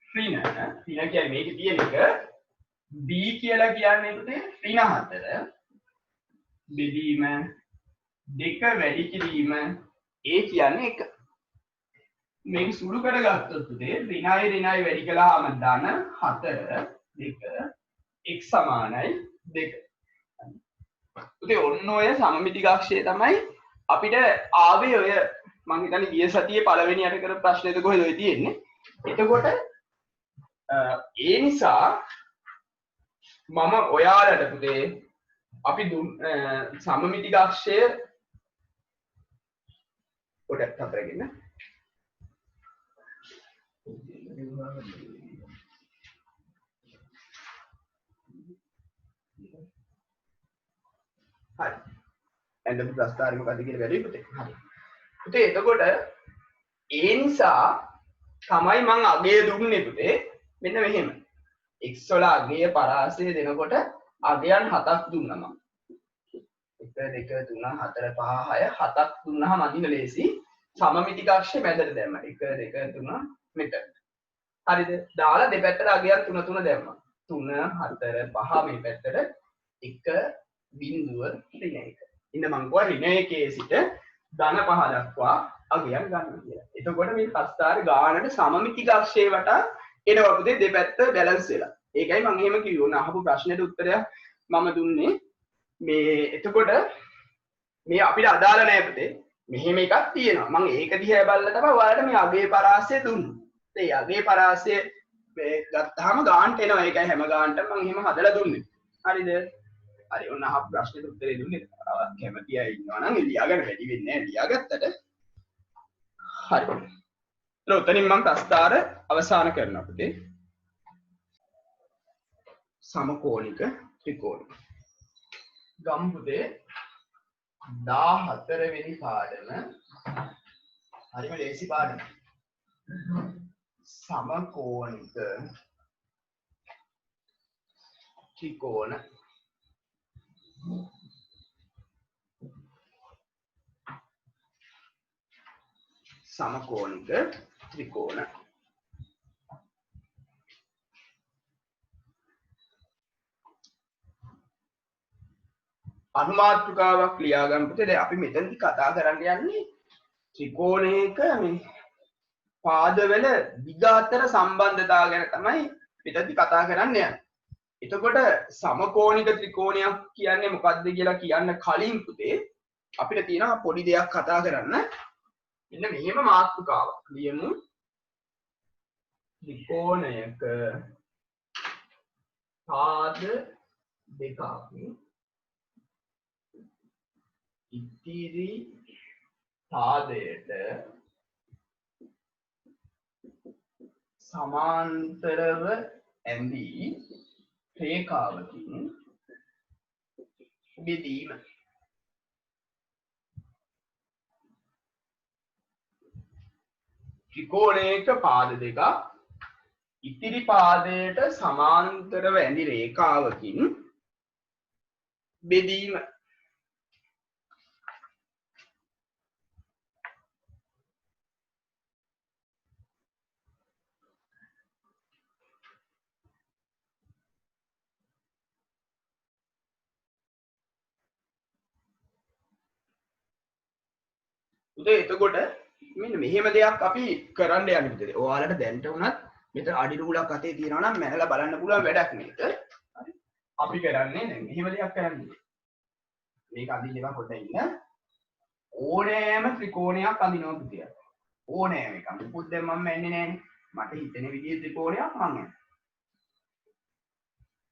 ඍණ කියන්නේ මේකේ තියෙන එක b කියලා කියන්නේ පුතේ ඍණ 4 බෙදීම 2 වැඩි කිරීම a කියන්නේ 1. මේක සුළු කරගත්තොත් පුතේ ඍණයි ඍණයි වැඩි කළාම ධන 4 2 x සමානයි 2. පුතේ ඔන්න ඔය සමමිතික අක්ෂය තමයි අපිට ආවේ ඔය මම හිතන්නේ ගිය සතියේ පළවෙනි යට කරපු ප්‍රශ්නේද කොහෙද ඔය තියෙන්නේ. එතකොට ඒ නිසා මම ඔයාලට පුතේ අපි සමමිතික අක්ෂය පොඩක් අතරගෙන හරි ඇඳපු ප්‍රස්ථාරය මොකද්ද කියලා බැලුවේ පුතේ. හරි. පුතේ එතකොට ඒ නිසා තමයි මම අගය දුන්නේ පුතේ මෙන්න මෙහෙම. x වල අගය පරාසය දෙනකොට අගයන් 7ක් දුන්නා මම. 1 2 3 4 5 6 7ක් දුන්නාම අදින ලේසි. සමමිතික අක්ෂය මැදට දැම්මා. 1 2 3 මෙතන. හරිද? දාලා දෙපැත්තට අගයන් 3 3 දැම්මා. 3 4 5 මේ පැත්තට 1 බිංදුව ඍණ 1. ඉන්න මං කිව්වා ඍණ 1 සිට ධන 5 දක්වා අගයන් ගන්න කියලා. එතකොට මේ ප්‍රස්ථාර ගානට සමමිතික අක්ෂය වටා එනවා පුතේ දෙපැත්ත බැලන්ස් වෙලා. ඒකයි මම එහෙම කිව්වේ. ඔන්න අහපු ප්‍රශ්නෙට උත්තරයක් මම දුන්නේ. මේ එතකොට මේ අපිට අදාළ නැහැ පුතේ. මෙහෙම එකක් තියෙනවා. මම ඒක දිහා බලලා තමයි ඔයාලට මේ අගේ පරාසය දුන්නේ. ඒ අගේ පරාසය ගත්තාම ගානට එනවා. ඒකයි හැම ගානටම මම එහෙම හදලා දුන්නේ. හරිද? හරි ඔන්න අහපු ප්‍රශ්නෙට උත්තරේ දුන්නේ. කැමති අය ඉන්නවා නම් ලියාගන්න වැඩි වෙන්නේ නැහැ ලියාගත්තට. හරි. උතනින් මම ප්‍රස්ථාර අවසන් කරනවා පුතේ. සමකෝණික ත්‍රිකෝණ. ගම් පුතේ 14 වෙනි පාඩම. හරිම ලේසි පාඩම. සමකෝණික ත්‍රිකෝණ. समकोणिक त्रिकोण අනුමාත්‍රිකාවක් ලියා ගන්න පුතේ. දැන් අපි මෙතනදී කතා කරන්න යන්නේ ත්‍රිකෝණයක මේ පාදවල දිග අතර සම්බන්ධතාව ගැන තමයි මෙතනදී කතා කරන්න යන්නේ. එතකොට සමකෝණික ත්‍රිකෝණයක් කියන්නේ මොකක්ද කියලා කියන්න කලින් පුතේ අපිට තියෙනවා පොඩි දෙයක් කතා කරන්න. මෙන්න මෙහෙම මාතෘකාවක් ලියමු. ත්‍රිකෝණයක පාද දෙකක් ඉතිරි පාදයට සමාන්තරව ඇඳී රේඛාවකින් බෙදීම. ත්‍රිකෝණයක පාද දෙකක් ඉතිරි පාදයට සමාන්තරව ඇඳි රේඛාවකින් බෙදීම. එතකොට මෙන්න මෙහෙම දෙයක් අපි කරන්න යන්නේ පුතේ. ඔයාලට දැනට උනත් මෙතන අඩි රූලක් අතේ තියෙනවා නම් මැනලා බලන්න පුළුවන් වැඩක් මේක. හරි. අපි කරන්නේ දැන් මෙහෙම දෙයක් කරන්නේ. මේක අඳින්න එපා පොඩ්ඩක් ඉන්න. ඕනෑම ත්‍රිකෝණයක් අඳිනවා පුතේ. ඕනෑම එකක්. මොකද දැන් මම එන්නේ නැහැනේ. මට හිතෙන විදිහේ ත්‍රිකෝණයක් මම එන්නේ.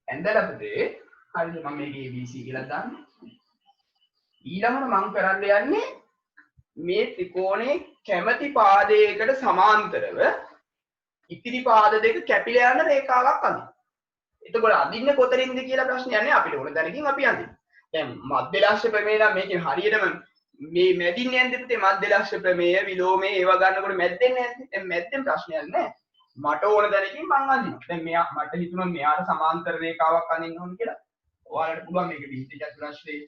ඇඳලා පුතේ හරිද මම මේකේ ABC කියලා දාන්නේ. ඊළඟට මම කරන්න යන්නේ මේ ත්‍රිකෝණයේ කැමැති පාදයකට සමාන්තරව ඉතිරි පාද දෙක කැපිලා යන රේඛාවක් අඳින්න. එතකොට අඳින්නේ කොතනින්ද කියලා ප්‍රශ්නයක් නෑ අපිට ඕන දැනකින් අපි අඳින්න. දැන් මධ්‍යලක්ෂ ප්‍රමේය නම් මේකේ හරියටම මේ මැදින් යන්නේ පුතේ මධ්‍යලක්ෂ ප්‍රමේය විලෝමයේ ඒව ගන්නකොට මැද්දෙන් යන්නේ. දැන් මැද්දෙන් ප්‍රශ්නයක් නෑ. මට ඕන දැනකින් මං අඳිනවා. දැන් මෙයා මට හිතුණා මෙයාට සමාන්තර රේඛාවක් අඳින්න ඕන කියලා. ඔයාලට පුළුවන් මේක විහිද චතුරස්‍රයේ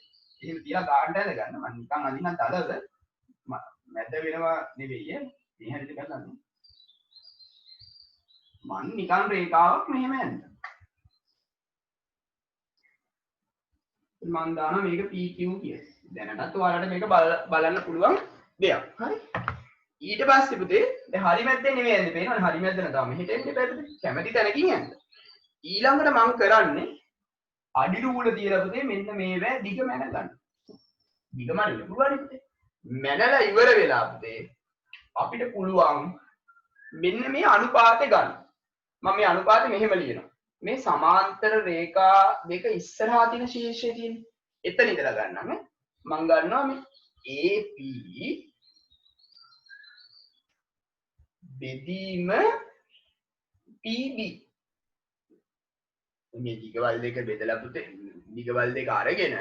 එහෙම තියලා ගන්න දැන ගන්න. මම නිකන් අඳින්න තලව මැද වෙනවා නෙවෙයි මේ හැරිට කරන්නේ. මම නිකන් රේඛාවක් මෙහෙම යනවා. මම දානවා මේක PQ කියලා. දැනටත් ඔයාලට මේක බලන්න පුළුවන් දෙයක්. හරි. ඊට පස්සේ පුතේ දැන් හරි මැද්දේ නෙවෙයි යන්නේ. පේනවනේ හරි මැද්ද නේද? මෙහෙට එන්න බෑ පුතේ. කැමැති තැනකින් යන්න. ඊළඟට මම කරන්නේ අඩි රූල තියලා පුතේ මෙන්න මේවැ දිග මැන ගන්න. දිග මැනන්න පුළුවන් පුතේ. මැනලා ඉවර වෙලා පුතේ අපිට පුළුවන් මෙන්න මේ අනුපාතය ගන්න. මම මේ අනුපාතය මෙහෙම ලියනවා. මේ සමාන්තර රේඛා දෙක ඉස්සරහා තියෙන ශීර්ෂයේ තියෙන. එතන ඉඳලා ගන්නම්. මම ගන්නවා මේ AP බෙදීම PB. මේ දිගවල් දෙක බෙදලා පුතේ දිගවල් දෙක අරගෙන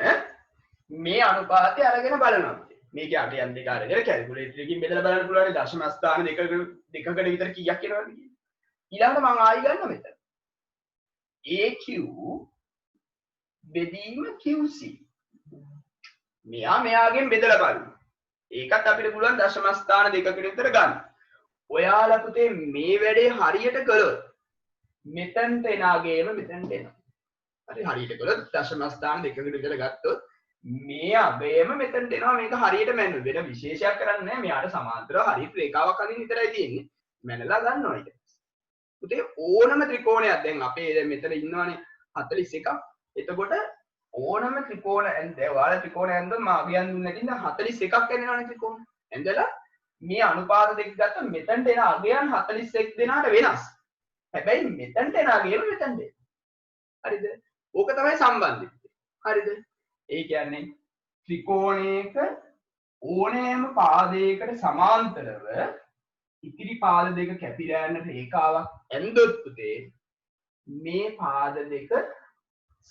මේ අනුපාතය අරගෙන බලනවා. මේකේ අටයන් දෙක අරගෙන කැල්කියුලේටර් එකකින් බෙදලා බලන්න පුළුවන් දශම ස්ථාන දෙකකට විතර කීයක් එනවද කියලා. ඊළඟට මම ආයි ගන්නවා මෙතන. AQ බෙදීම QC. මෙයාගෙන් බෙදලා බලන්න. ඒකත් අපිට පුළුවන් දශම ස්ථාන දෙකකට විතර ගන්න. ඔයාලා පුතේ මේ වැඩේ හරියට කළොත් මෙතනට එනාගේම මෙතනට එනවා. හරි හරියට කළොත් දශම ස්ථාන දෙකකට විතර ගත්තොත් මේ අගයම මෙතනට එනවා. මේක හරියට මැනු වෙන විශේෂයක් කරන්නේ නැහැ. මෙයාට සමාන්තරව හරියට රේඛාවක් අදින්න විතරයි තියෙන්නේ. මැනලා ගන්නවා ඊට. පුතේ ඕනම ත්‍රිකෝණයක් දැන් අපේ දැන් මෙතන ඉන්නවනේ 41ක්. එතකොට ඕනම ත්‍රිකෝණ දැන් ඔයාලා ත්‍රිකෝණ ඇඳන් මාගයන් දුන්නේ නැතිනම් 41ක් එනවනේ ත්‍රිකෝණ. ඇඳලා මේ අනුපාත දෙක ගත්තා මෙතනට එන අගයන් 41 දෙනාට වෙනස්. හැබැයි මෙතනට එන අගයම මෙතනට එනවා. හරිද? ඕක තමයි සම්බන්ධය. හරිද? ඒ කියන්නේ ත්‍රිකෝණයක ඕනෑම පාදයකට සමාන්තරව ඉතිරි පාද දෙක කැපිලා යන රේඛාවක් ඇඳොත් පුතේ මේ පාද දෙක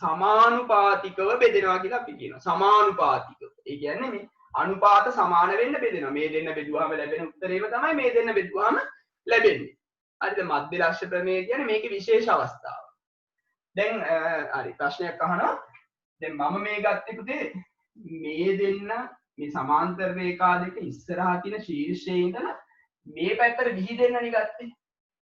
සමානුපාතිකව බෙදෙනවා කියලා අපි කියනවා. සමානුපාතිකව. ඒ කියන්නේ මේ අනුපාත සමාන වෙන්න බෙදෙනවා. මේ දෙන්න බෙදුවාම ලැබෙන උත්තරේම තමයි මේ දෙන්න බෙදුවාම ලැබෙන්නේ. හරිද? මධ්‍යලක්ෂ ප්‍රමේය කියන්නේ මේකේ විශේෂ අවස්ථාව. දැන් හරි ප්‍රශ්නයක් අහනවා. දැන් මම මේ ගත්තේ පුතේ මේ දෙන්න මේ සමාන්තර රේඛා දෙක ඉස්සරහා තියෙන ශීර්ෂයේ ඉඳලා මේ පැත්තට විහිදෙන්නනේ ගත්තේ.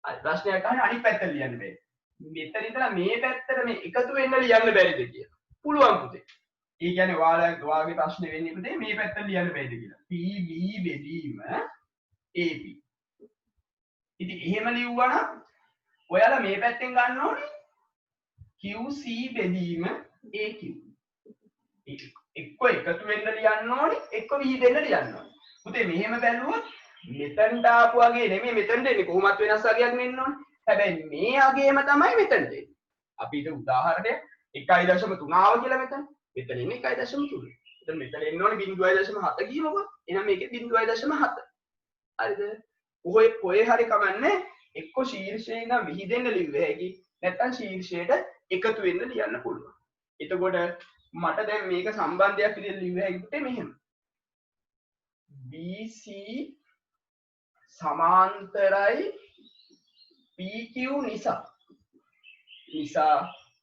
හරි ප්‍රශ්නයක් අහන්නේ අනිත් පැත්තට ලියන්න බෑ. මෙතන ඉඳලා මේ පැත්තට මේ එකතු වෙන්න ලියන්න බැරිද කියලා. පුළුවන් පුතේ. ඒ කියන්නේ ඔයාගේ ප්‍රශ්නේ වෙන්නේ පුතේ මේ පැත්ත ලියන්න බැයිද කියලා. PB බෙදීම AB. ඉතින් එහෙම ලිව්වනම් ඔයාලා මේ පැත්තෙන් ගන්න ඕනේ QC බෙදීම AQ. එක්ක එකතු වෙන්න ලියන්න ඕනේ එක්ක විහිදෙන්න ලියන්න ඕනේ. පුතේ මෙහෙම බැලුවොත් මෙතනට ආපු වගේ නෙමෙයි මෙතනට එන්නේ කොහොමත් වෙනස් වගයක් වෙන්න ඕනේ. හැබැයි මේ අගේම තමයි මෙතනට එන්නේ. අපි ඊට උදාහරණයක් 1.3 ආව කියලා මෙතන. මෙතන ඉන්නේ 1.3. එතන මෙතන එන්න ඕනේ 0.7 කියනකො. එහෙනම් මේකේ 0.7. හරිද? ඔය හරි කමන්නේ එක්ක ශීර්ෂයේ ඉඳන් විහිදෙන්න ලිව්ව හැකි. නැත්නම් ශීර්ෂයට එකතු වෙන්න ලියන්න පුළුවන්. එතකොට මට දැන් මේක සම්බන්ධයක් විදිහට ලිව්ව හැකිට මෙහෙම. BC සමාන්තරයි PQ නිසා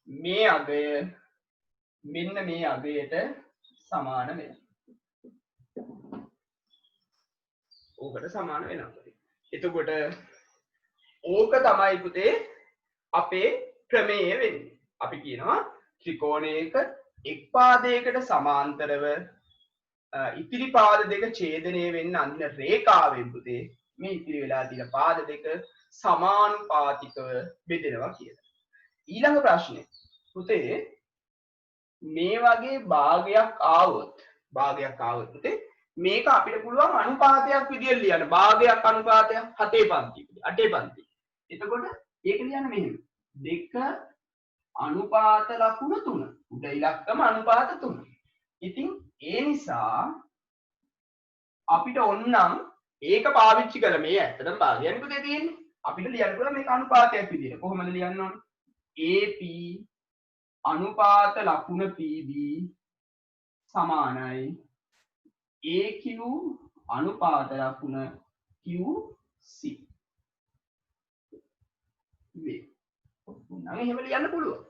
මේ අගය මෙන්න මේ අගයට සමාන වෙනවා. ඕකට සමාන වෙනවා. එතකොට ඕක තමයි පුතේ අපේ ක්‍රමය වෙන්නේ. අපි කියනවා ත්‍රිකෝණයක එක් පාදයකට සමාන්තරව ඉතිරි පාද දෙක ඡේදනය වෙන්න අඳින රේඛාවෙන් පුතේ මේ ඉතිරි වෙලා තියෙන පාද දෙක සමානුපාතිකව බෙදෙනවා කියලා. ඊළඟ ප්‍රශ්නේ පුතේ මේ වගේ භාගයක් ආවොත් පුතේ මේක අපිට පුළුවන් අනුපාතයක් විදියට ලියන්න. භාගයක් අනුපාතයක් 7 පන්ති 8 පන්ති. එතකොට ඒක ලියන්න මෙහෙම. 2 අනුපාත ලකුණු 3. උඩ ඉලක්කම අනුපාත 3. ඉතින් ඒ නිසා අපිට ඕනනම් ඒක පාවිච්චි කරලා මේ ඇත්තටම භාගයන් පුතේ තියෙන්නේ. අපිට ලියන්න පුළුවන් මේක අනුපාතයක් විදියට. කොහොමද ලියන්න ඕනේ? AP අනුපාත ලකුණ PB සමානයි AQ අනුපාත ලකුණ QC වේ. නම් එහෙම ලියන්න පුළුවන්.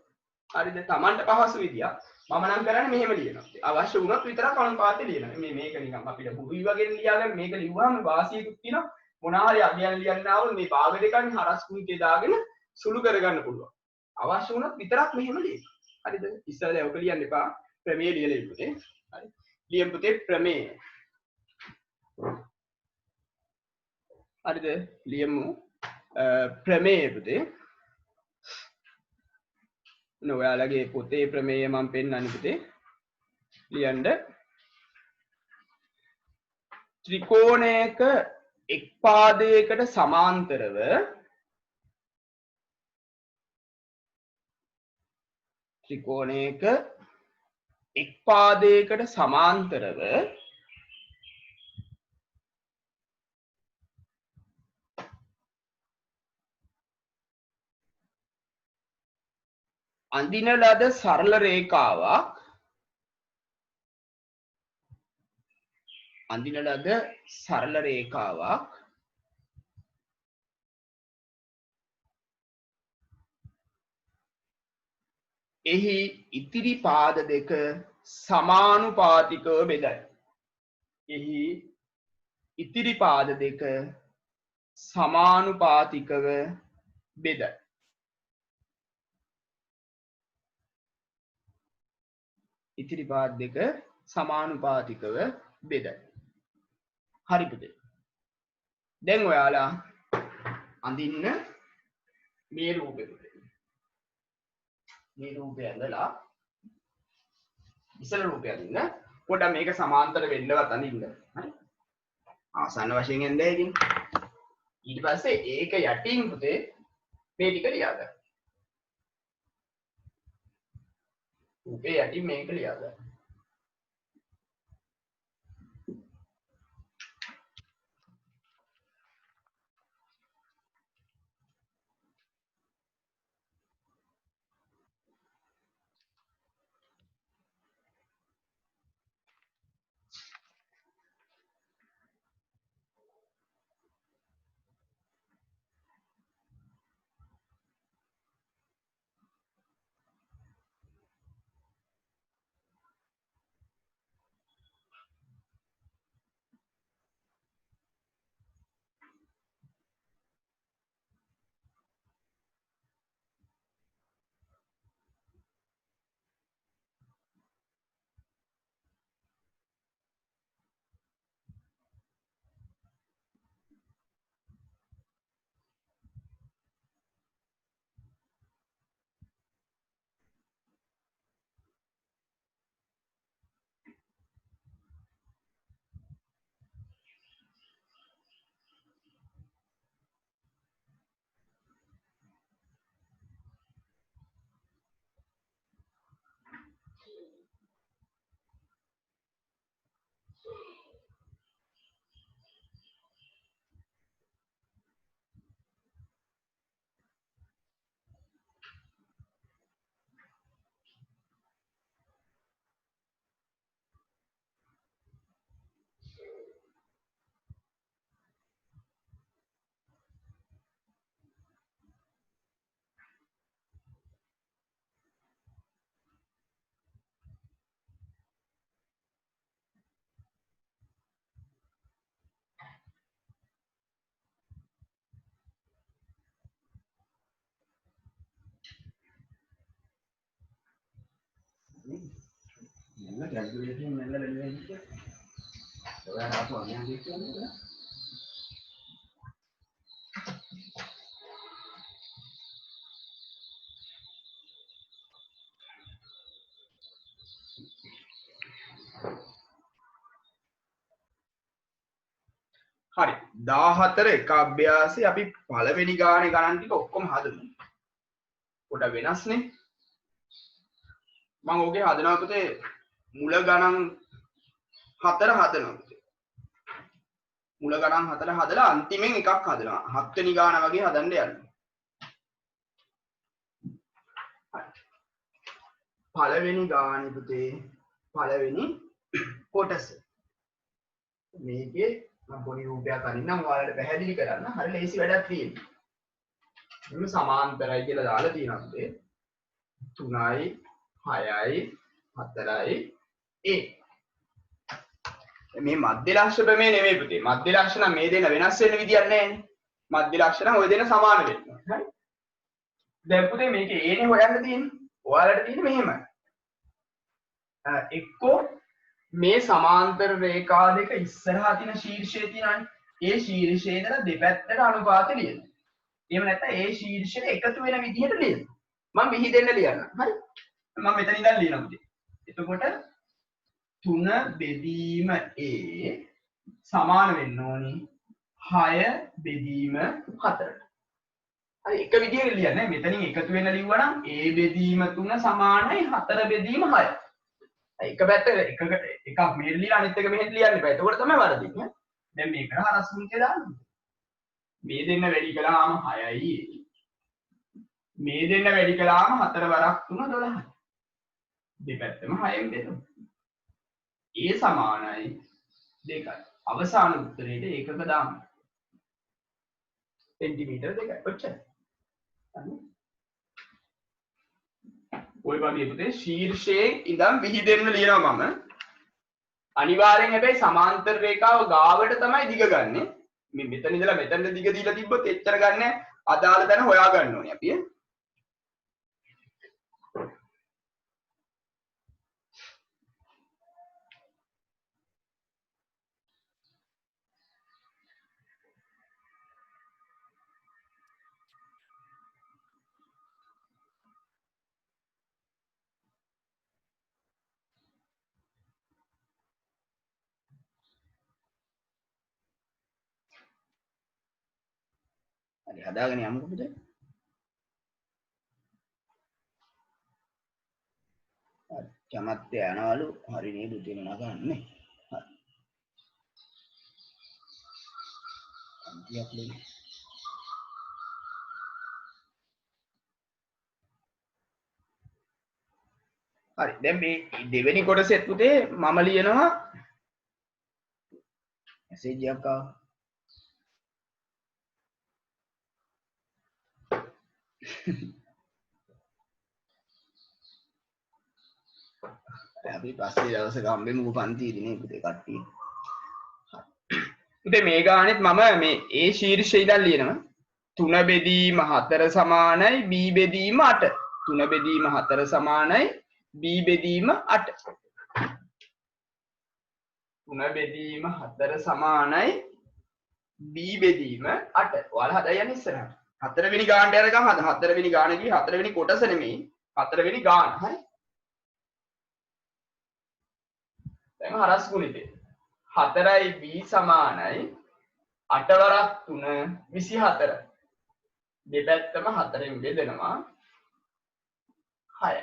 හරිද? Tamanට පහසු විදියක්. මම නම් කරන්නේ මෙහෙම ලියනවා. අවශ්‍ය වුණොත් විතරක් අනුපාතය ලියනවා. මේක නිකන් අපිට බුරුයි වගේ ලියාගෙන මේක ලිව්වම වාසියකුත් තියෙනවා. මොනවා හරි අගයන් ලියන්න ආවොත් මේ භාග දෙකන්නේ හරස් කුණිතේ දාගෙන සුළු කරගන්න පුළුවන්. අවශ්‍ය වුණොත් විතරක් මෙහෙම ලියන්න. හරිද? ඉස්සෙල්ලා ඔක ලියන්න එපා. ප්‍රමේය ලියලා ඉන්නේ. හරි. ලියමු පුතේ ප්‍රමේය. හරිද? ලියමු ප්‍රමේය පුතේ. ඔයාලගේ පොතේ ප්‍රමේය මම පෙන්නන්නේ පුතේ. ලියන්න. ත්‍රිකෝණයක එක් පාදයකට සමාන්තරව අඳින ලද සරල රේඛාවක් එහි ඉතිරි පාද දෙක සමානුපාතිකව බෙදයි. ඉතිරි පාද දෙක සමානුපාතිකව බෙදයි. හරි පුතේ. දැන් ඔයාලා අඳින්න මේ රූපෙ පුතේ. මේ රූපය ඇඳලා ඉස්සල රූපය අඳින්න. පොඩ්ඩක් මේක සමාන්තර වෙන්නවත් අඳින්න. හරි. ආසන්න වශයෙන් එන්නේ ඉතින්. ඊට පස්සේ ඒක යටින් පුතේ මේ ටික ලියාගන්න. රූපේ යටින් මේක ලියාගන්න. කැල්කියුලේටර් එකෙන් මෙල්ල වෙන්නේ. ඔයාලා ආපහු අගයන් දෙන්නේ. හරි 14 එක අභ්‍යාසයේ අපි පළවෙනි ගානේ ගණන් ටික ඔක්කොම හදමු. පොඩ වෙනස්නේ. මම ඕකේ හදනවා පුතේ මුල ගණන් 4 හදනවා පුතේ. මුල ගණන් 4 හදලා අන්තිමෙන් එකක් හදනවා. 7 වෙනි ගාන වගේ හදන්න යනවා. පළවෙනි ගානේ පුතේ පළවෙනි කොටස. මේකේ මම පොඩි රූපයක් අරින්නම් ඔයාලට පැහැදිලි කරන්න. හරි ලේසි වැඩක් තියෙනවා. මෙන්න සමාන්තරයි කියලා දාලා තියෙනවා පුතේ. 3යි 6යි 4යි මේ මධ්‍ය ලක්ෂ ප්‍රමේය නෙමෙයි පුතේ. මධ්‍ය ලක්ෂ නම් මේ දෙන්න වෙනස් වෙන්න විදියක් නැහැ නේ. මධ්‍ය ලක්ෂ නම් ওই දෙන්න සමාන වෙනවා. හරි. දැන් පුතේ මේකේ ඒනේ හොයන්න තියෙන්නේ. ඔයාලට තියෙන්නේ මෙහෙමයි. එක්කෝ මේ සමාන්තර රේඛා දෙක ඉස්සරහා තියෙන ශීර්ෂයේ තියෙනනේ. ඒ ශීර්ෂයේ ඉඳලා දෙපැත්තට අනුපාතය ලියන්න. එහෙම නැත්නම් ඒ ශීර්ෂයට එකතු වෙන විදිහට ලියන්න. මම විහිදෙන්න ලියන්න. හරි. මම මෙතන ඉඳන් ලියනවා පුතේ. එතකොට 3 බෙදීම a සමාන වෙන්න ඕනි 6 බෙදීම 4ට. හරි එක විදිහකට ලියන්නේ. මෙතනින් එකතු වෙන ලිව්වනම් a බෙදීම 3 සමානයි 4 බෙදීම 6. එක පැත්ත එකක් මෙහෙට ලියලා අනිත් එක මෙහෙට ලියන්න බෑ. එතකොට තමයි වරදින්නේ. දැන් මේකට හරස් මුල්කේ දාන්න. මේ දෙන්න වැඩි කළාම 6යි. මේ දෙන්න වැඩි කළාම 4 වරක් 3 12යි. දෙපැත්තම 6ෙන් බෙදමු. a සමානයි 2යි. අවසාන උත්තරේට ඒකක දාන්න. සෙන්ටිමීටර 2යි. ඔච්චරයි. ඔය වගේ පුතේ ශීර්ෂයේ ඉඳන් විහිදෙන්න ලියනවා මම. අනිවාර්යෙන් හැබැයි සමාන්තර රේඛාව ගාවට තමයි දිග ගන්නෙ. මේ මෙතන ඉඳලා මෙතනට දිග දීලා තිබ්බොත් එච්චර ගන්න අදාළ තැන හොයා ගන්න ඕනේ අපි. හරි හදාගෙන යමුකෝ පුතේ. හරි කැමැත්ත යනවලු හරි නේද උදේම නගන්නේ. හරි. අන්තියක් නෙමෙයි. හරි දැන් මේ දෙවෙනි කොටසෙත් පුතේ මම ලියනවා මැසේජ් එකක් ආවා. අපි පස්සේ දවසක හම්බෙමුකෝ පන්තියේදී නේ පුතේ කට්ටිය. පුතේ මේ ගානෙත් මම මේ A ශීර්ෂය ඉඳන් ලියනවා 3 බෙදීම 4 සමානයි B බෙදීම 8. 3 බෙදීම 4 සමානයි B බෙදීම 8. 3 බෙදීම 4 සමානයි B බෙදීම 8. ඔයාලා හදා යන්න ඉස්සරහට. 4 වෙනි ගානට යනකම් හද 4 වෙනි ගානේදී 4 වෙනි කොටස නෙමෙයි 4 වෙනි ගාන. හරි. දැන් හරස් ගුණිතේ 4යි b සමානයි 8 වරක් 3 24. දෙපැත්තම 4ෙන් බෙදෙනවා 6යි.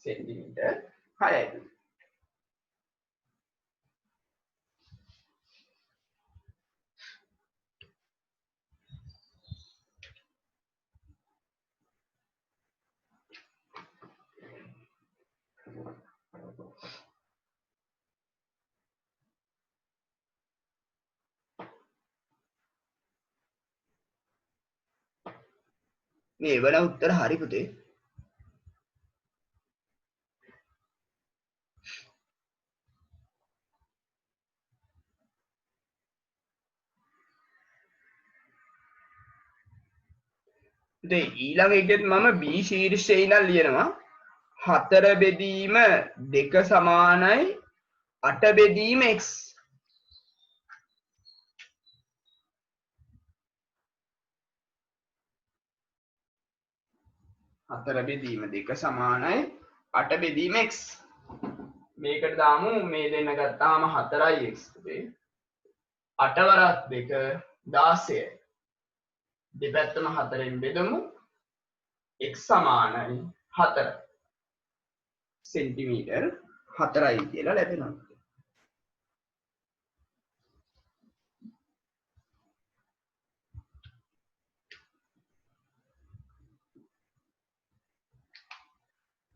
සෙන්ටිමීටර් 6යි. මේ වල උත්තර හරි පුතේ. පුතේ ඊළඟ එකෙත් මම B ශීර්ෂයේ ඉඳන් ලියනවා 4 බෙදීම 2 සමානයි 8 බෙදීම x. 4 බෙදීම 2 සමානයි 8 බෙදීම x. මේකට දාමු මේ දෙන්න ගත්තාම 4යි x පුතේ. 8 වරක් 2 16යි. දෙපැත්තම 4ෙන් බෙදමු. x සමානයි 4 සෙන්ටිමීටර් 4යි කියලා ලැබෙනවා.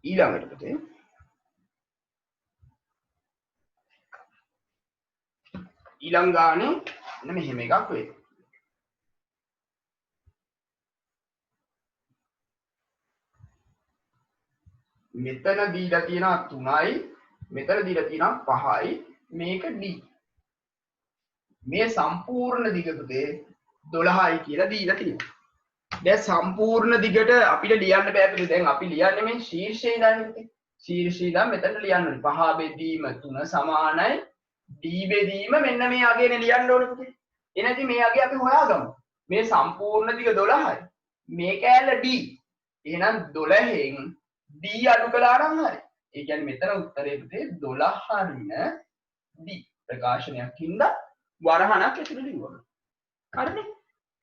ඊළඟට පුතේ ඊළඟ ගානේ මෙහෙම එකක් වෙයි. මෙතන දීලා තියෙනවා 3යි මෙතන දීලා තියෙනවා 5යි මේක d. මේ සම්පූර්ණ දිග පුතේ 12යි කියලා දීලා තියෙනවා. දැන් සම්පූර්ණ දිගට අපිට ලියන්න බෑ පුතේ. දැන් අපි ලියන්නේ මේ ශීර්ෂයේ ඉඳන් පුතේ. ශීර්ෂයේ ඉඳන් මෙතනට ලියන්න ඕනේ. 5 බෙදීම 3 සමානයි d බෙදීම මෙන්න මේ අගේනේ ලියන්න ඕනේ පුතේ. එනදී මේ අගේ අපි හොයාගමු. මේ සම්පූර්ණ දිග 12යි. මේ කෑල්ල d. එහෙනම් 12න් d අඩු කළා නම් හරි. ඒ කියන්නේ මෙතන උත්තරේ පුතේ 12 හරින d. ප්‍රකාශනයක් හින්දා වරහණක් ඇතුළේ ලියුවා. හරිනේ.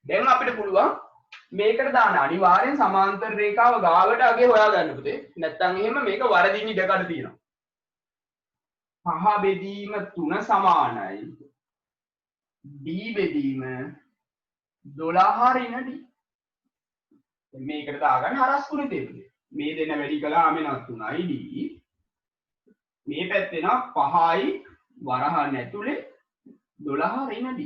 දැන් අපිට පුළුවන් මේකට දාන්න අනිවාර්යෙන් සමාන්තර රේඛාව ගාවට අගේ හොයාගන්න පුතේ. නැත්තම් එහෙම මේක වරදින්න ඉඩකඩ තියෙනවා. 5 බෙදීම 3 සමානයි d බෙදීම 12 ඍණ d. මේකට දාගන්න හරස් කුණිතේ පුතේ. මේ දෙන්න වැඩි කළාම එනවා 3යි d. මේ පැත්තේ එනවා 5යි වරහන් ඇතුලේ 12 ඍණ d.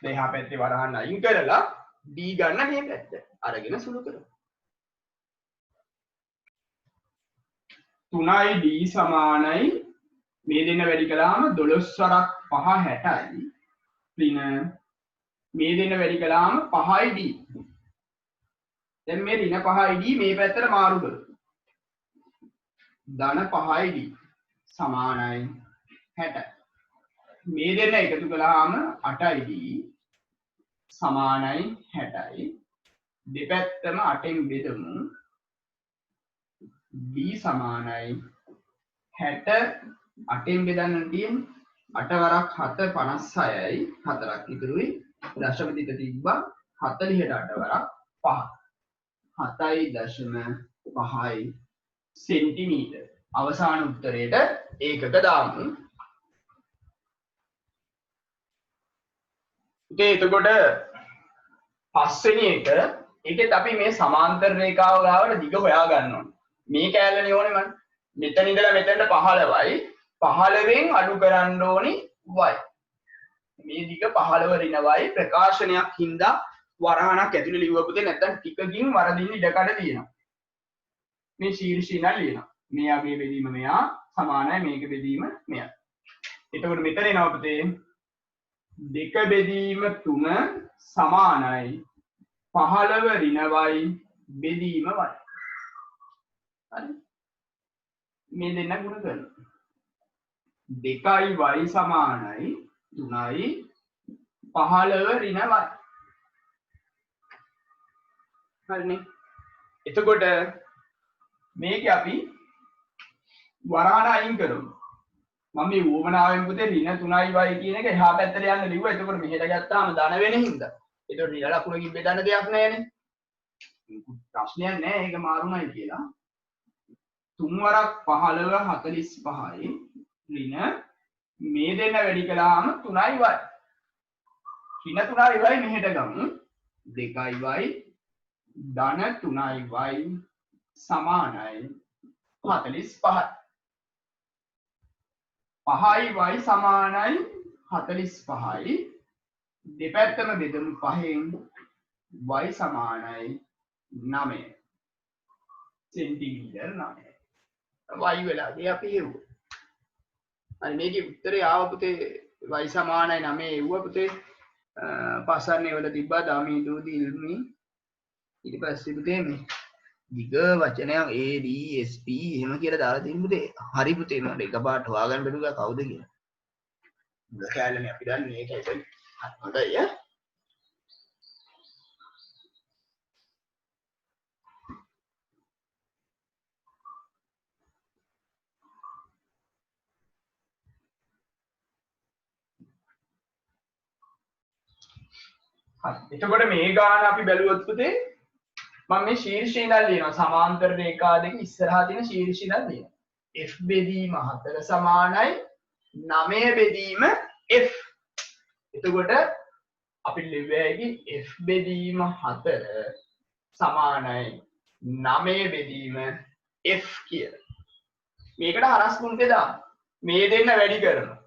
මෙහා පැත්තේ වරහන් අයින් කරලා d ගන්න මේ පැත්ත අරගෙන සුළු කරමු. 3යි d සමානයි මේ දෙන්න වැඩි කළාම 12 වරක් 5 60යි ඍණ මේ දෙන්න වැඩි කළාම 5යි d. දැන් මේ ඍණ 5යි d මේ පැත්තට මාරු කරමු. ධන 5යි d සමානයි 60. මේ දෙන්න එකතු කළාම 8යි d සමානයි 60යි. දෙපැත්තම 8ෙන් බෙදමු. d සමානයි 60 8ෙන් බෙදන්න තියෙන්නේ 8 වරක් 7 56යි 4ක් ඉතුරුයි. දශම දෙක තිබ්බා 40ට 8 වරක් 5 7.5යි සෙන්ටිමීටර්. අවසාන උත්තරයට ඒකක දාමු. එතකොට පස්වෙනි එක ඒකෙත් අපි මේ සමාන්තර රේඛාව ගාවට දිග හොයා ගන්න ඕනේ. මේ කෑල්ලනේ ඕනේ මම. මෙතන ඉඳලා මෙතනට 15යි 15න් අඩු කරන්න ඕනි y. මේ දිග 15 ඍණවයි ප්‍රකාශනයක් හින්දා වරහණක් ඇතුලේ ලිව්ව පුතේ. නැත්තම් ටිකකින් වරදින්න ඉඩකඩ තියෙනවා. මේ ශීර්ෂය නම් ලියනවා. මේ අගේ බෙදීම මෙයා සමානයි මේක බෙදීම මෙයා. එතකොට මෙතන එනවා පුතේ 2 බෙදීම 3 සමානයි 15 ඍණවයි බෙදීම y. හරි. මේ දෙන්න ගුණ කරනවා. 2y සමානයි 3යි 15 ඍණ y. හරිනේ. එතකොට මේක අපි වරහණ අයින් කරමු. මම මේ වුවමනාවෙන් පුතේ ඍණ 3y කියන එක එහා පැත්තට යන්න ලිව්වා. එතකොට මෙහෙට ගත්තාම ධන වෙන හින්දා. එතකොට ඍණ ලකුණකින් බෙදන්න දෙයක් නැහැනේ. ප්‍රශ්නයක් නැහැ ඒක මාරුමයි කියලා. 3 වරක් 15 45යි ඍණ මේ දෙන්න වැඩි කළාම 3y. ඍණ 3y මෙහෙට ගමු. 2y ධන 3y සමානයි 45. 5y සමානයි 45යි. දෙපැත්තම බෙදමු 5න් y සමානයි 9 සෙන්ටිමීටර් 9. y වෙලාදී අපි හෙව්වා. හරි මේකේ උත්තරේ ආව පුතේ y සමානයි 9 එව්වා පුතේ. පස්සන්නේ වල තිබ්බා දාමී දූදී ඉල්මි. ඊට පස්සේ පුතේ මේ දිග වචනයක් A D S P එහෙම කියලා දාලා තියෙන පුතේ. හරි පුතේ මට එකපාරට හොයාගන්න බැරුවා කවුද කියලා. මුල කැලේ අපි දන්නේ මේක ඒක. හොඳයි ඈ. එතකොට මේ ගාන අපි බැලුවොත් පුතේ මම මේ ශීර්ෂය ඉඳන් ලියනවා සමාන්තර රේඛා දෙක ඉස්සරහා තියෙන ශීර්ෂය ඉඳන් ලියනවා f බෙදීම 4 සමානයි 9 බෙදීම f. එතකොට අපි ලියුවේකි f බෙදීම 4 සමානයි 9 බෙදීම f කියලා. මේකට හරස් ගුණිතය දාන්න. මේ දෙන්න වැඩි කරනවා.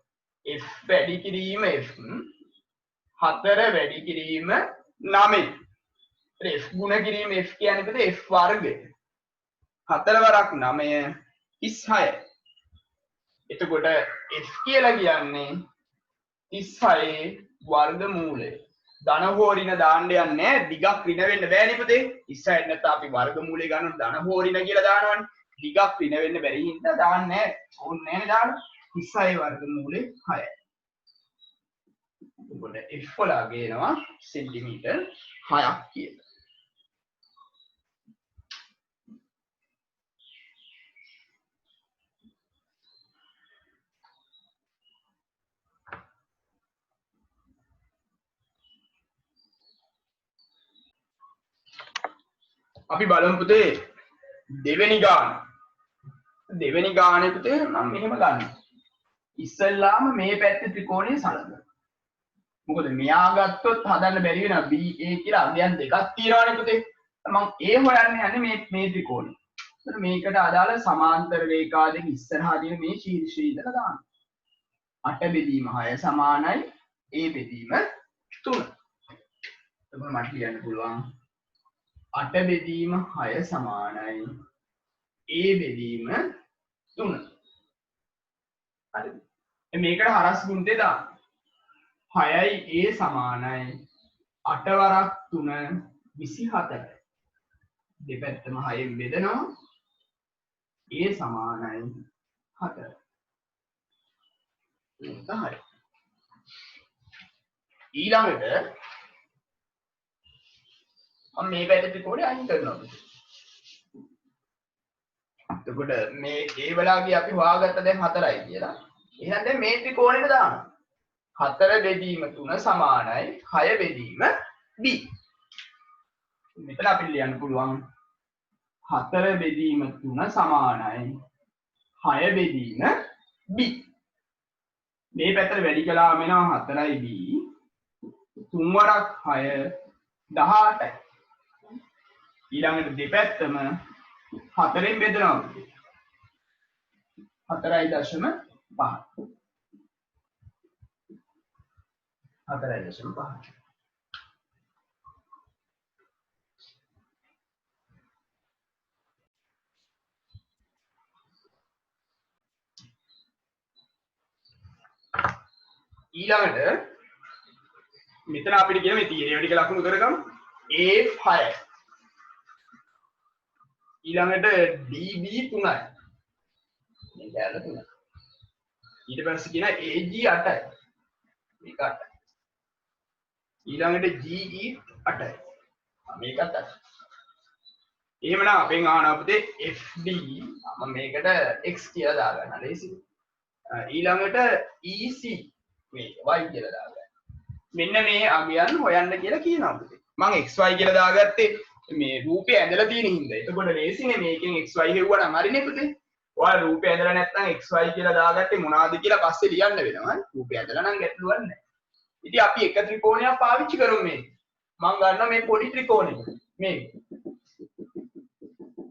f වැඩි කිරීම f 4 වැඩි කිරීම 9. f ගුණ කිරීම f කියන්නේ පුතේ f වර්ගය. 4 වරක් 9 36. එතකොට f කියලා කියන්නේ 36 වර්ගමූලය. ධන හෝ ඍණ දාන්න යන්නේ නැහැ. දිගක් ඍණ වෙන්න බෑනේ පුතේ. 36 නැත්නම් අපි වර්ගමූලය ගන්නොත් ධන හෝ ඍණ කියලා දානවනේ. දිගක් ඍණ වෙන්න බැරි හින්දා දාන්නේ නැහැ. ඕනේ නැහැ දාන්න. 36 වර්ගමූලය 6යි. එතකොට f වල ගේනවා සෙන්ටිමීටර් 6ක් කියලා. අපි බලමු පුතේ දෙවෙනි ගාන. දෙවෙනි ගානේ පුතේ මම මෙහෙම ගන්නවා. ඉස්සෙල්ලාම මේ පැත්තේ ත්‍රිකෝණය සලකනවා. මොකද මෙයා ගත්තොත් හදන්න බැරි වෙනවා BA කියලා අංගයන් දෙකක් තියෙනවානේ පුතේ. මම A හොයන්න යන්නේ මේ ත්‍රිකෝණය. එතන මේකට අදාළ සමාන්තර රේඛා දෙක ඉස්සරහා තියෙන මේ ශීර්ෂය ඉඳලා දාන්න. 8 බෙදීම 6 සමානයි A බෙදීම 3. එතකොට මට කියන්න පුළුවන් 8 බෙදීම 6 සමානයි A බෙදීම 3. හරිද? මේකට හරස් ගුණිතය දාන්න. 6යි A සමානයි 8 වරක් 3 24යි. දෙපැත්තම 6ෙන් බෙදනවා. A සමානයි 4. මේක හරි. ඊළඟට මම මේ පැත්තේ ත්‍රිකෝණය අයින් කරනවා. එතකොට මේ A වලගේ අපි හොයාගත්ත දැන් 4යි කියලා. එහෙනම් දැන් මේ ත්‍රිකෝණයට දානවා. 4 බෙදීම 3 සමානයි 6 බෙදීම b. මෙතන අපිට ලියන්න පුළුවන් 4 බෙදීම 3 සමානයි 6 බෙදීම b. මේ පැත්තට වැඩි කළාම එනවා 4යි b. 3 වරක් 6 18යි. ඊළඟට දෙපැත්තම 4ෙන් බෙදනවා. 4.5. 4.5. ඊළඟට මෙතන අපිට කියන මේ තීරය ටික ලකුණු කරගමු. A5. ඊළඟට DB 3යි. මේ කැලේ 3. ඊට පස්සේ කියන AG 8යි. මේක 8යි. ඊළඟට GE 8යි. මේකත් 8යි. එහෙමනම් අපෙන් අහනවා පුතේ FD මම මේකට x කියලා දාගන්න ලේසි. ඊළඟට EC මේ y කියලා දාගන්න. මෙන්න මේ අගයන් හොයන්න කියලා කියනවා පුතේ. මම xy කියලා දාගත්තේ මේ රූපය ඇඳලා තියෙන හින්දා. එතකොට ලේසිනේ මේකෙන් xy හෙව්වනම් හරිනේ පුතේ. ඔයාලා රූපය ඇඳලා නැත්නම් xy කියලා දාගත්තේ මොනවද කියලා පස්සේ ලියන්න වෙනවා. රූපය ඇඳලා නම් ගැටලුවක් නැහැ. ඉතින් අපි එක ත්‍රිකෝණයක් පාවිච්චි කරමු මේ. මම ගන්නවා මේ පොඩි ත්‍රිකෝණෙක.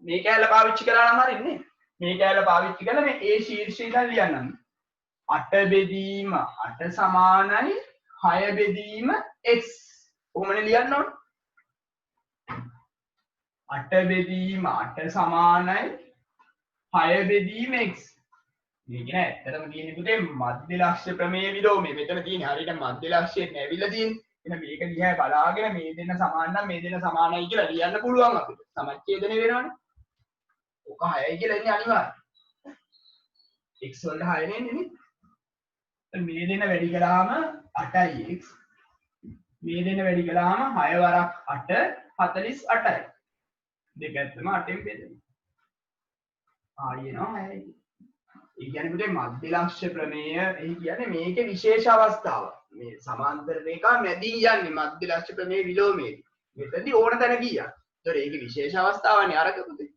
මේ කැලේ පාවිච්චි කරලා නම් හරින්නේ. මේ කැලේ පාවිච්චි කරලා මේ A ශීර්ෂය ඉඳන් ලියන්නම්. 8 බෙදීම 8 සමානයි 6 බෙදීම x. කොහොමද ලියන්න ඕන? 8 බෙදීම 8 සමානයි 6 බෙදීම x. මේ කියන ඇත්තටම තියෙන්නේ පුතේ මධ්‍ය ලක්ෂ්‍ය ප්‍රමේය විලෝමය. මෙතන තියෙන්නේ හරියට මධ්‍ය ලක්ෂ්‍යයෙන් ඇවිල්ලා තියෙන්නේ. එහෙනම් මේක දිහා බලාගෙන මේ දෙන්න සමාන නම් මේ දෙන්න සමානයි කියලා ලියන්න පුළුවන් අපිට. සමච්ඡේදනය වෙනවනේ. ඕක 6යි කියලා එන්නේ අනිවාර්යයෙන්. x වලට 6 නේ එන්නේ. මේ දෙන වැඩි කළාම 8යි x. මේ දෙන වැඩි කළාම 6 වරක් 8 48යි. දෙපැත්තම 8ෙන් බෙදෙනවා. ආයෙනවා 6යි. ඒ කියන්නේ පුතේ මධ්‍යලක්ෂ ප්‍රමේය එහි කියන්නේ මේකේ විශේෂ අවස්ථාව. මේ සමාන්තර රේඛා මැදින් යන්නේ මධ්‍යලක්ෂ ප්‍රමේය විලෝමයේදී. මෙතනදී ඕන තැන ගියා. ඒතකොට ඒකේ විශේෂ අවස්ථාවනේ අරක පුතේ.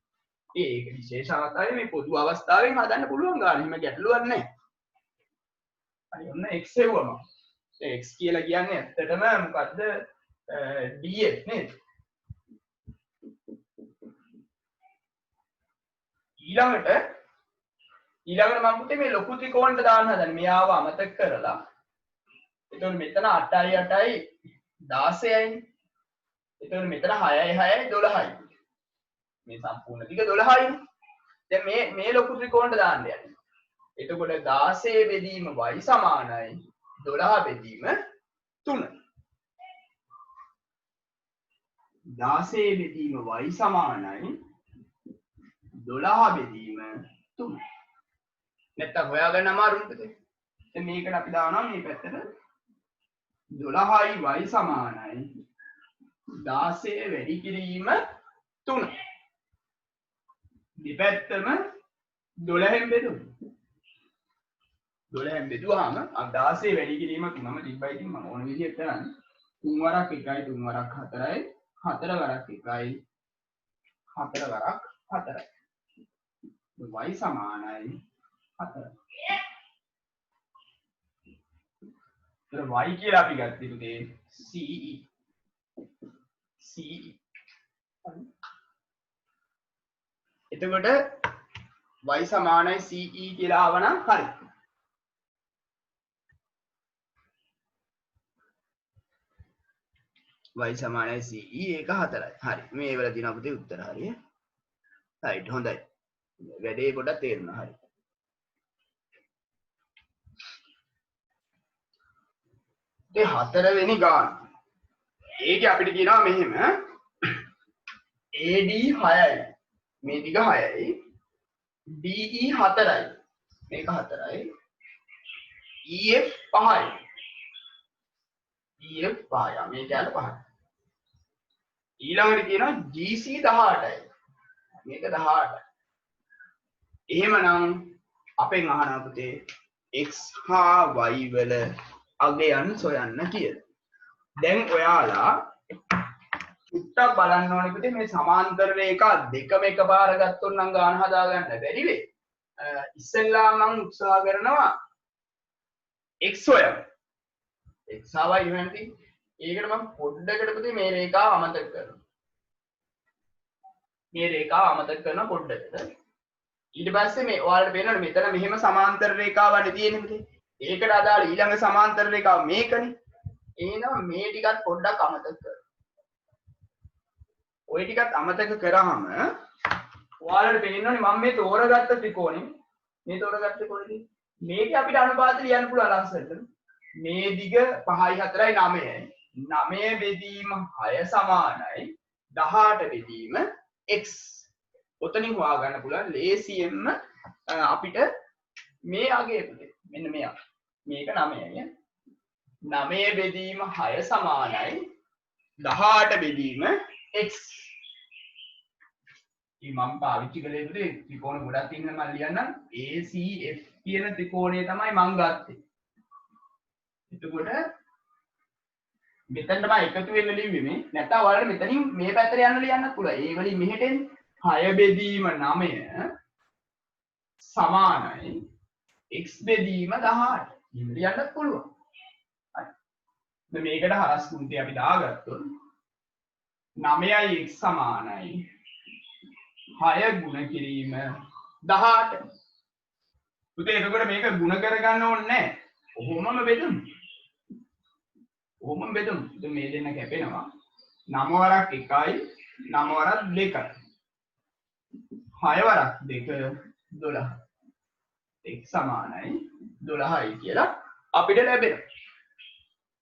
ඒක විශේෂ අවස්ථාවේ මේ පොදු අවස්ථාවෙන් හදන්න පුළුවන් ගන්න. එහෙම ගැටලුවක් නැහැ. හරි ඔන්න x එවුවම. x කියලා කියන්නේ ඇත්තටම මොකද්ද? dx නේද? ඊළඟට මම පුතේ මේ ලොකු ත්‍රිකෝණයට දාන්න හදන්නේ. මෙයාව අමතක කරලා. එතකොට මෙතන 8යි 8යි 16යි. එතකොට මෙතන 6යි 6යි 12යි. මේ සම්පූර්ණ දිග 12යි. දැන් මේ ලොකු ත්‍රිකෝණයට දාන්න යන්නේ. එතකොට 16 බෙදීම y සමානයි 12 බෙදීම 3. 16 බෙදීම y සමානයි 12 බෙදීම 3. නැත්තම් හොයාගන්න අමාරුයි පුතේ. දැන් මේකට අපි දානවා මේ පැත්තට 12යි y සමානයි 16 වැඩි කිරීම 3. දෙපැත්තම 12න් බෙදුවා. 12න් බෙදුවාම 16 වැඩි කිරීම 3ම තිබ්බයි ඉතින් මම ඕන විදිහට කරන්නේ. 3 වරක් 1යි 3 වරක් 4යි 4 වරක් 1යි 4 වරක් 4යි. y සමානයි 4. y කියලා අපි ගත්තේ පුතේ CE. CE. එතකොට y සමානයි CE කියලා ආවනම් හරි. y සමානයි CE ඒක 4යි. හරි. මේ වල තියෙන අපිට උත්තර හරිය. right හොඳයි. වැඩේ පොඩ්ඩක් තේරුණා හරි. ඒ 4 වෙනි ගාන. ඒකේ අපිට කියනවා මෙහෙම AD 6යි. මේ දිග 6යි. DE 4යි. මේක 4යි. EF 5යි. EF 5යි. මේ කැල 5යි. ඊළඟට කියනවා GC 18යි. මේක 18යි. එහෙමනම් අපෙන් අහනවා පුතේ x හා y වල අගයන් සොයන්න කියලා. දැන් ඔයාලා චුට්ටක් බලන්න ඕනේ පුතේ මේ සමාන්තර රේඛා දෙකම එකපාර ගත්තොත් නම් ගාන හදා ගන්න බැරි වෙයි. ඉස්සෙල්ලා මම උත්සාහ කරනවා x හොයන්න. x හා y වෙනති. ඒකට මම පොඩ්ඩකට පුතේ මේ රේඛාව අමතක කරනවා. මේ රේඛාව අමතක කරන පොඩ්ඩකට. ඊට පස්සේ මේ ඔයාලට පේනවනේ මෙතන මෙහෙම සමාන්තර රේඛාවක් තියෙන්නේ පුතේ. ඒකට අදාළ ඊළඟ සමාන්තර රේඛාව මේකනේ. එහෙනම් මේ ටිකත් පොඩ්ඩක් අමතක කරන්න. ওই ටිකත් අමතක කරාම ඔයාලට පේනවනේ මම මේ තෝරගත්ත ත්‍රිකෝණෙ මේ තෝරගත්ත ත්‍රිකෝණෙදී මේක අපිට අනුපාත ලියන්න පුළුවන් ලස්සනට. මේ දිග 5යි 4යි 9යි. 9 බෙදීම 6 සමානයි 18 බෙදීම x. ඔතනින් හොයාගන්න පුළුවන් ලේසියෙන්ම අපිට මේ අගය පුතේ. මෙන්න මෙයා. මේක 9යි. 9 බෙදීම 6 සමානයි 18 බෙදීම x. මම පාවිච්චි කළේ පුතේ ත්‍රිකෝණ ගොඩක් තියෙනවා මම ලියන්නම්. ACF කියන ත්‍රිකෝණය තමයි මම ගත්තේ. එතකොට මෙතනට මම එකතු වෙන්න ලිව්වේ මේ. නැත්නම් ඔයාලට මෙතනින් මේ පැත්තට යන්න ලියන්නත් පුළුවන්. ඒ වලින් මෙහෙට එන්නේ 6 බෙදීම 9 සමානයි x බෙදීම 18. එහෙම ලියන්නත් පුළුවන්. හරි. මේකට හරස් කුන්ටේ අපි දාගත්තොත් 9යි x සමානයි 6 ගුණ කිරීම 18. පුතේ එතකොට මේක ගුණ කරගන්න ඕනේ නැහැ. කොහොමම බෙදමු. කොහොමම බෙදමු. ඉතින් මේ දෙන්න කැපෙනවා. 9 වරක් 1යි 9 වරක් 2යි. 6 වරක් 2 12. x සමානයි 12යි කියලා අපිට ලැබෙනවා.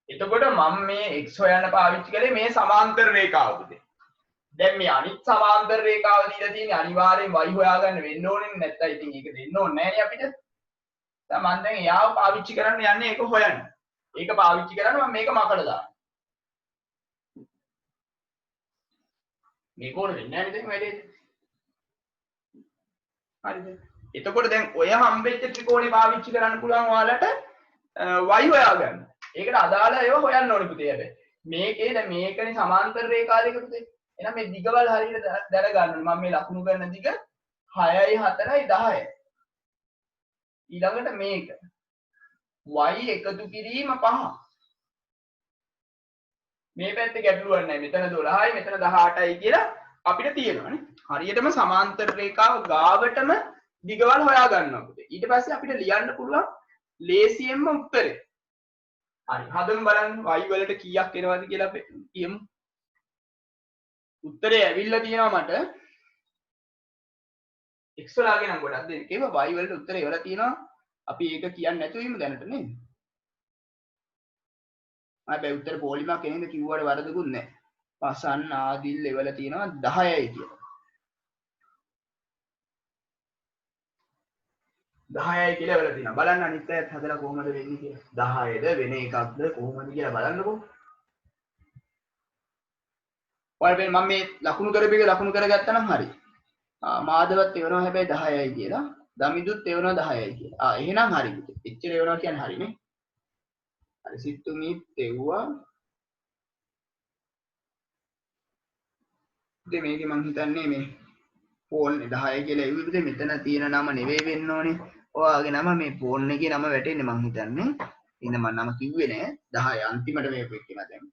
එතකොට මම මේ x හොයන්න පාවිච්චි කළේ මේ සමාන්තර රේඛාව පුතේ. දැන් මේ අනිත් සමාන්තර රේඛාව දීලා තියෙන්නේ අනිවාර්යෙන් y හොයාගන්න වෙන්න ඕනේ නැත්නම් ඉතින් ඒක දෙන්න ඕනේ නැහැ නේ අපිට. දැන් මම දැන් එයාව පාවිච්චි කරන්න යන්නේ ඒක හොයන්න. ඒක පාවිච්චි කරන්න මම මේක මකලා දානවා. මේක ඕන වෙන්නේ නැහැ නේද වැඩේට. හරිද? එතකොට දැන් ඔය හම්බෙච්ච ත්‍රිකෝණේ පාවිච්චි කරන්න පුළුවන් ඔයාලට y හොයාගන්න. ඒකට අදාළ ඒවා හොයන්න ඕනේ පුතේ හැබැයි. මේකේ දැන් මේකනේ සමාන්තර රේඛා දෙක පුතේ. එහෙනම් මේ දිගවල හරියට දැන ගන්න ඕනේ. මම මේ ලකුණු කරන දිග 6යි 4යි 10යි. ඊළඟට මේක y එකතු කිරීම 5. මේ පැත්තේ ගැටලුවක් නැහැ. මෙතන 12යි මෙතන 18යි කියලා අපිට තියෙනවානේ. හරියටම සමාන්තර රේඛාව ගාවටම දිගවල හොයා ගන්නවා පුතේ. ඊට පස්සේ අපිට ලියන්න පුළුවන් ලේසියෙන්ම උත්තරේ. හරි. හදමු බලන්න y වලට කීයක් එනවද කියලා කියමු. උත්තරේ ඇවිල්ලා තියෙනවා මට x වලගේ නම් ගොඩක් දෙනෙක් ඒවා y වලට උත්තරේ ඉවරලා තියෙනවා. අපි ඒක කියන්නේ නැතුව ඉමු දැනට නේද? හැබැයි උත්තර පොලිමක් කෙනෙක්ද කිව්වට වරදකුත් නැහැ. පසන් ආදිල් ලෙවල තියෙනවා 10යි කියලා. 10යි කියලා ලෙවල තියෙනවා. බලන්න අනිත් අයත් හදලා කොහොමද වෙන්නේ කියලා. 10ද වෙන එකක්ද කොහොමද කියලා බලන්නකෝ. ඔයාලා මම මේ ලකුණු කරපේක ලකුණු කරගත්තා නම් හරි. මාදවත් එවනවා හැබැයි 10යි කියලා. දමිදුත් එවනවා 10යි කියලා. එහෙනම් හරි පුතේ. එච්චර එවනවා කියන්නේ හරිනේ. හරි සිතුමිත් එව්වා. ඉතින් මේකේ මං හිතන්නේ මේ ෆෝන් 10 කියලා එව්වේ පුතේ මෙතන තියෙන නම නෙවෙයි වෙන්න ඕනේ. ඔයාගේ නම මේ ෆෝන් එකේ නම වැටෙන්නේ මං හිතන්නේ. ඉතින් මම නම කිව්වේ නෑ 10 අන්තිමට මේක එක්කම දැන්.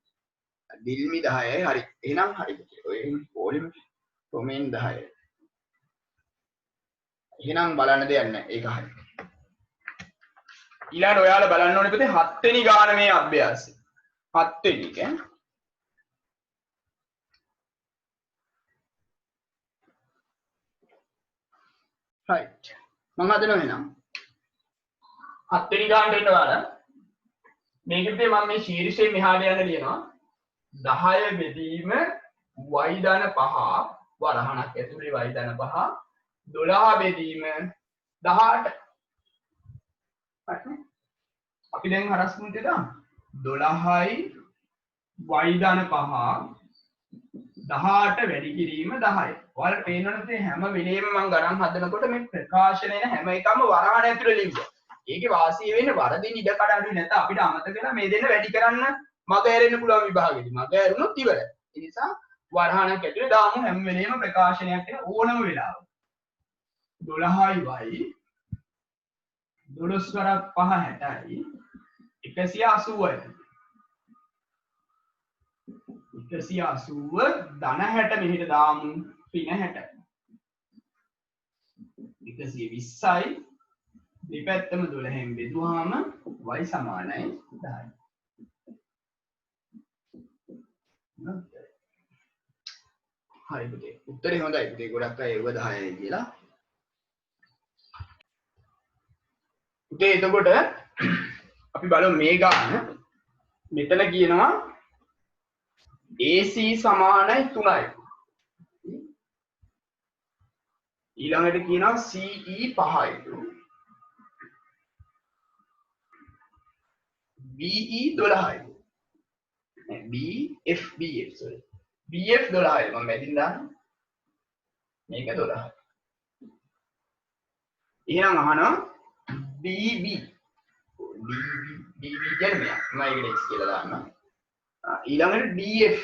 දිල්මි 10යි හරි. එහෙනම් හරි පුතේ. ඔය වොලියුම් ඩොමේන් 10යි. එහෙනම් බලන්න දෙයක් නැහැ. ඒක හරි. ඊළඟට ඔයාලා බලන්න ඕනේ පුතේ 7 වෙනි ගාන මේ අභ්‍යාසය. 7 වෙනි එක. right. මම හදනවා එහෙනම්. 7 වෙනි ගානට එන්න බලන්න. මේක පුතේ මම මේ ශීර්ෂයෙන් මෙහාට යන්න ලියනවා. 10 බෙදීම y ධන 5 වරහණක් ඇතුලේ y ධන 5 12 බෙදීම 18. අපි දැන් හරස් මුද්දේ දාමු 12යි y ධන 5 18 වැඩි කිරීම 10යි. ඔයාලට පේනවනේ හැම වෙලේම මම ගණන් හදනකොට මේ ප්‍රකාශන එන හැම එකම වරහණ ඇතුලේ ලිව්වා. ඒකේ වාසිය වෙන්නේ වරදින් ඉඩ කඩ අඩුයි නැත්නම් අපිට අමතක වෙලා මේ දෙන්න වැඩි කරන්න මග ඇරෙන්න පුළුවන් විභාගෙදී. මග ඇරුණොත් ඉවරයි. ඒ නිසා වරහණක් ඇතුලේ දාමු හැම වෙලේම ප්‍රකාශනයක් එන ඕනම වෙලාවක. 12යි y 12 කරක් 5 60යි 180යි 180 ධන 60 මෙහෙට දාමු ඍණ 60 120යි දෙපැත්තම 12න් බෙදුවාම y සමානයි 10යි. හරි පුතේ. උත්තරේ හොඳයි පුතේ. ගොඩක් අය ඒව 10යි කියලා. පුතේ එතකොට අපි බලමු මේ ගාන. මෙතන කියනවා AC සමානයි 3යි. ඊළඟට කියනවා CE 5යි. BE 12යි. BF sorry. BF 12යි මම මැදින් දාන්නේ. මේක 12යි. එහෙනම් අහනවා BB කියන්නේ මෙයා. මම ඒකට x කියලා දාන්නම්. ඊළඟට DF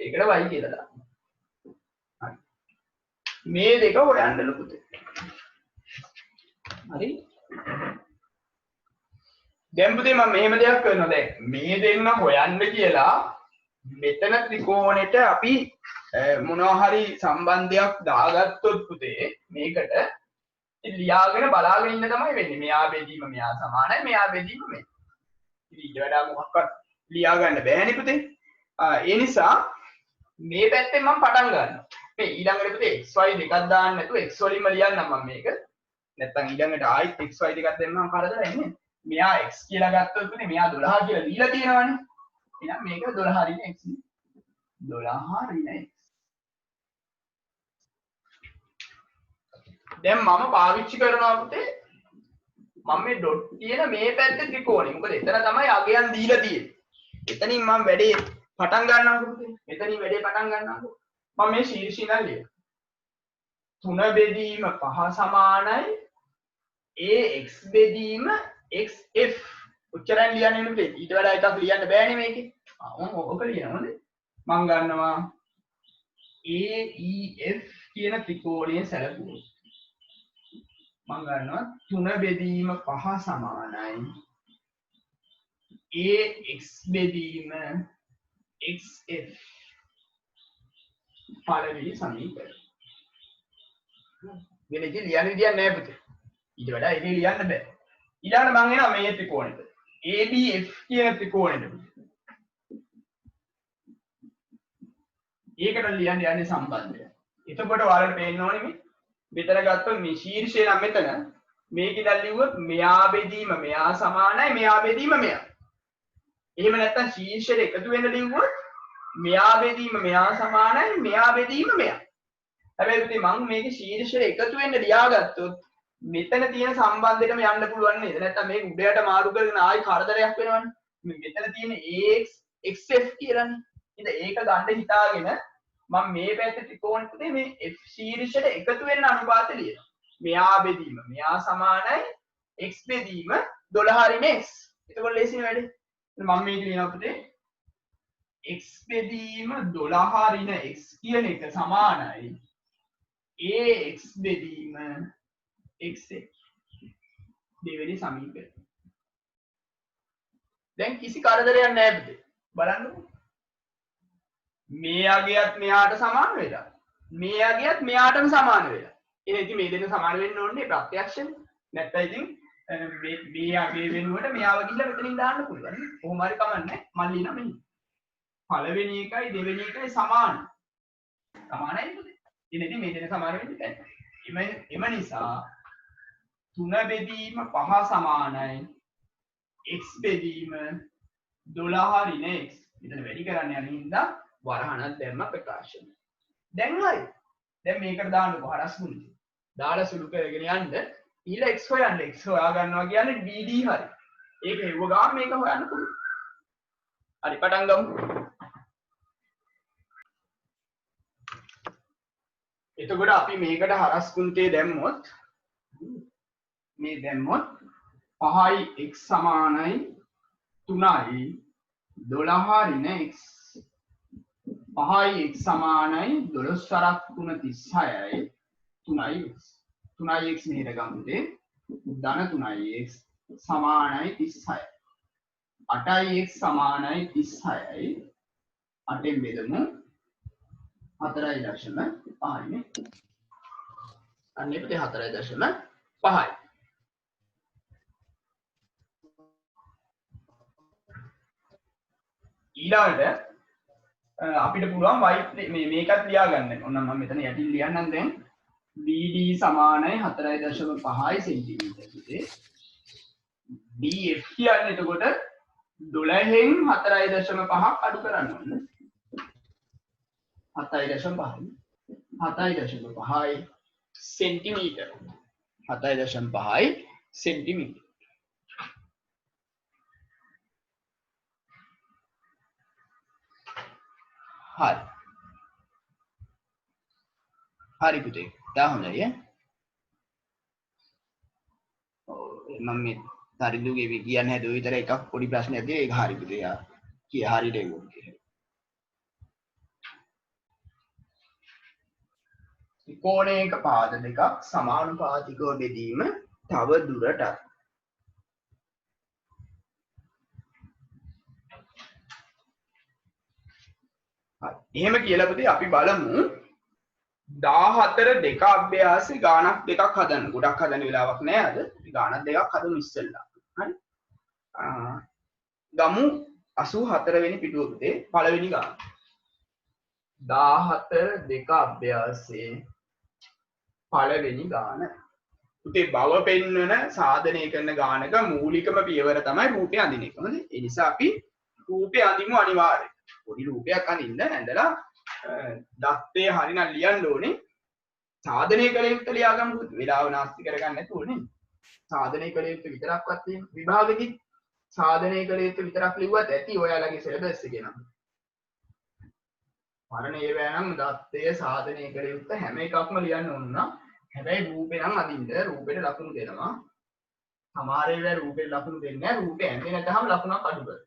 ඒකට y කියලා දාන්න. හරි. මේ දෙක හොයන්න පුතේ. හරි. දැන් පුතේ මම මෙහෙම දෙයක් කරනවා දැන්. මේ දෙන්න හොයන්න කියලා මෙතන ත්‍රිකෝණෙට අපි මොනවා හරි සම්බන්ධයක් දාගත්තොත් පුතේ මේකට ලියාගෙන බලාගෙන ඉන්න තමයි වෙන්නේ. මෙයා බෙදීම මෙයා සමානයි මෙයා බෙදීම මේ. ඉතින් ඊට වඩා මොකක්වත් ලියා ගන්න බෑනේ පුතේ. ඒ නිසා මේ පැත්තෙන් මම පටන් ගන්නවා. මේ ඊළඟට පුතේ xy දෙකක් දාන්න නැතුව x වලින්ම ලියන්නම් මම මේක. නැත්තම් ඊළඟට ආයිත් xy දෙකක් දෙන්නම් කරදරයි නේ. මෙයා x කියලා ගත්තොත් පුතේ මෙයා 12 කියලා දීලා තියෙනවනේ. එහෙනම් මේක 12 ඍණ x. 12 ඍණ x. දැන් මම පාවිච්චි කරනවා පුතේ මම මේ ඩොට් තියෙන මේ පැත්තේ ත්‍රිකෝණය. මොකද එතන තමයි අගයන් දීලා තියෙන්නේ. එතනින් මම වැඩේ පටන් ගන්නවාකෝ පුතේ. මෙතනින් වැඩේ පටන් ගන්නවාකෝ. මම මේ ශීර්ෂය ඉඳන් ලියනවා. 3 බෙදීම 5 සමානයි ax බෙදීම xf. උච්චරයෙන් ලියන්නේ නෙමෙයි. ඊට වඩා එකක් ලියන්න බෑනේ මේකේ. ඔක ලියනවද? මම ගන්නවා AEF කියන ත්‍රිකෝණයේ සැලකුවොත් මම ගන්නවා 3 බෙදීම 5 සමානයි ax බෙදීම xf පළවෙනි සමීකරණය. වෙන ඉතින් ලියන්න විදියක් නැහැ පුතේ. ඊට වඩා ඒක ලියන්න බෑ. ඊළඟට මම එනවා මේ ත්‍රිකෝණෙට. ABF කියන ත්‍රිකෝණෙට. ඒකට ලියන්න යන්නේ සම්බන්ධය. එතකොට ඔයාලට පේන්න ඕනේ මේ මෙතන ගත්තොත් මේ ශීර්ෂය නම් මෙතන මේක ඉඳන් ලිව්වොත් මෙයා බෙදීම මෙයා සමානයි මෙයා බෙදීම මෙයා. එහෙම නැත්නම් ශීර්ෂයට එකතු වෙන්න ලිව්වොත් මෙයා බෙදීම මෙයා සමානයි මෙයා බෙදීම මෙයා. හැබැයි ඉතින් මම මේක ශීර්ෂයට එකතු වෙන්න ලියාගත්තොත් මෙතන තියෙන සම්බන්ධෙටම යන්න පුළුවන් නේද? නැත්නම් මේක උඩයට මාරු කරගෙන ආයි කරදරයක් වෙනවනේ. මෙතන තියෙන AX XF කියලානේ. ඉතින් ඒක ගන්න හිතාගෙන මම මේ පැත්තේ ත්‍රිකෝණ පුතේ මේ F ශීර්ෂයට එකතු වෙන්න අනුපාත ලියනවා. මෙයා බෙදීම මෙයා සමානයි x බෙදීම 12 රින් x. එතකොට ලේසියි වැඩේ. මම මේක ලියනවා පුතේ x බෙදීම 12 රින් x කියන එක සමානයි ax බෙදීම xx. දෙවෙනි සමීකරණය. දැන් කිසි කරදරයක් නැහැ පුතේ. බලන්නකෝ. මේ අගයත් මෙයාට සමාන වෙලා. මේ අගයත් මෙයාටම සමාන වෙලා. එහෙනම් ඉතින් මේ දෙක සමාන වෙන්න ඕනේ ප්‍රත්‍යක්ෂයෙන්. නැත්නම් ඉතින් මේ අගේ වෙනුවට මෙයාව ගිහිල්ලා මෙතනින් දාන්න පුළුවන්. කොහොම හරි කමන්නේ. මම ලියනවා මෙන්න. පළවෙනි එකයි දෙවෙනි එකයි සමාන. සමානයි පුතේ. ඉතින් මේ දෙක සමාන වෙන්න බෑ. එම නිසා 3 බෙදීම 5 සමානයි x බෙදීම 12 රින x. මෙතන වැඩි කරන්න යන හින්දා වරහණක් දැම්ම ප්‍රකාශන. දැන් හරි. දැන් මේකට දාන්නකො හරස් ගුණිත. දාලා සුළු කරගෙන යන්න ඊළ x හොයන්න. x හොයා ගන්නවා කියන්නේ dd හරි. ඒක හෙව්ව ගාම මේක හොයන්න පුළුවන්. හරි පටන් ගමු. එතකොට අපි මේකට හරස් ගුණිතේ දැම්මොත් මේ දැම්මොත් 5යි x සමානයි 3යි 12 රින x. 5යි x සමානයි 12 වරක් 3 36යි 3යි x. 3යි x මෙහෙට ගමුදේ ධන 3යි x සමානයි 36යි. 8යි x සමානයි 36යි. 8ෙන් බෙදමු 4.5 නේ. අන්නේ පුතේ 4.5යි. ඊළඟට අපිට පුළුවන් y මේකත් ලියා ගන්න. ඔන්න මම මෙතන යටින් ලියන්නම් දැන් BD සමානයි 4.5 සෙන්ටිමීටර් පුතේ. DF කියන්නේ එතකොට 12න් 4.5ක් අඩු කරන්න ඕනේ. 7.5යි 7.5යි සෙන්ටිමීටර්. 7.5යි සෙන්ටිමීටර්. හරි. හරි පුතේ. තා හොඳයි ඈ. මම මේ තරිඳුගේ මේ කියන්න හැදුව විතර එකක් පොඩි ප්‍රශ්නයක් තියෙනවා. ඒක හරි පුතේ. යා කිය හරියට ඒක ඕනේ. ත්‍රිකෝණයක පාද දෙකක් සමානුපාතිකව බෙදීම තව දුරටත්. එහෙම කියලා පුතේ අපි බලමු 14 දෙක අභ්‍යාසයේ ගානක් දෙකක් හදන්න. ගොඩක් හදන්න වෙලාවක් නෑ අද. ගානක් දෙකක් හදමු ඉස්සෙල්ලා. හරි. ගමු 84 වෙනි පිටුව පුතේ පළවෙනි ගාන. 14 දෙක අභ්‍යාසයේ පළවෙනි ගාන. පුතේ බව පෙන්වන සාධනය කරන ගානක මූලිකම පියවර තමයි රූපය අඳින එක. හරිද? ඒ නිසා අපි රූපය අඳිමු අනිවාර්යයෙන්. පොඩි රූපයක් අඳින්න ඇඳලා දත්තේ හරිනම් ලියන්න ඕනේ. සාධනය කළ යුත්තේ ලියාගමු. වෙලාව නාස්ති කරගන්න නැතුව නේ. සාධනය කළ යුත්තේ විතරක්වත් තියෙන විභාගෙදි සාධනය කළ යුත්තේ විතරක් ලිව්වත් ඇති ඔයාලගේ සිලබස් එකේ නම්. පරණ ඒවා නම් දත්තය සාධනය කළ යුත්තේ හැම එකක්ම ලියන්න ඕන නම් හැබැයි රූපේ නම් අදින්න රූපෙට ලකුණු දෙනවා. සමහර ඒවා රූපෙට ලකුණු දෙන්නේ නැහැ. රූපේ ඇඳේ නැතහම ලකුණක් අඩු කරනවා.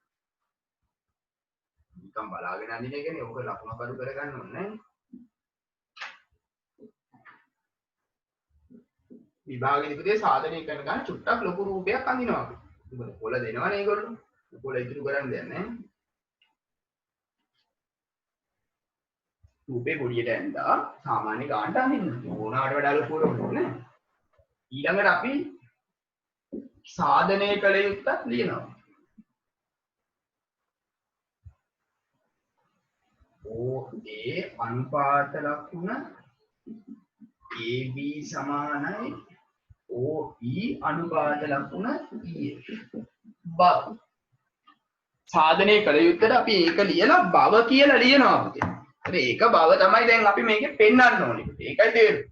නිකන් බලාගෙන අඳින එකනේ ඕක ලකුණක් අඩු කරගන්න ඕනේ නැහැ. විභාගෙදි පුතේ සාධනය කරන ගමන් චුට්ටක් ලොකු රූපයක් අඳිනවා අපි. මොකද පොළ දෙනවනේ ඒගොල්ලෝ. පොළ ඉදිරි කරන්න දෙයක් නැහැ. රූපේ පොඩියට ඇඳා සාමාන්‍ය ගානට අඳින්න. ඕනාට වඩා ලොකු නෑ. ඊළඟට අපි සාධනය කළ යුත්තක් ලියනවා. OA අනුපාත ලකුණ AB සමානයි OE අනුපාත ලකුණ EF. බව සාධනය කළ යුත්තට අපි ඒක ලියලා බව කියලා ලියනවා පුතේ. ඒක බව තමයි දැන් අපි මේකේ පෙන්වන්න ඕනේ. ඒකයි තේරුම.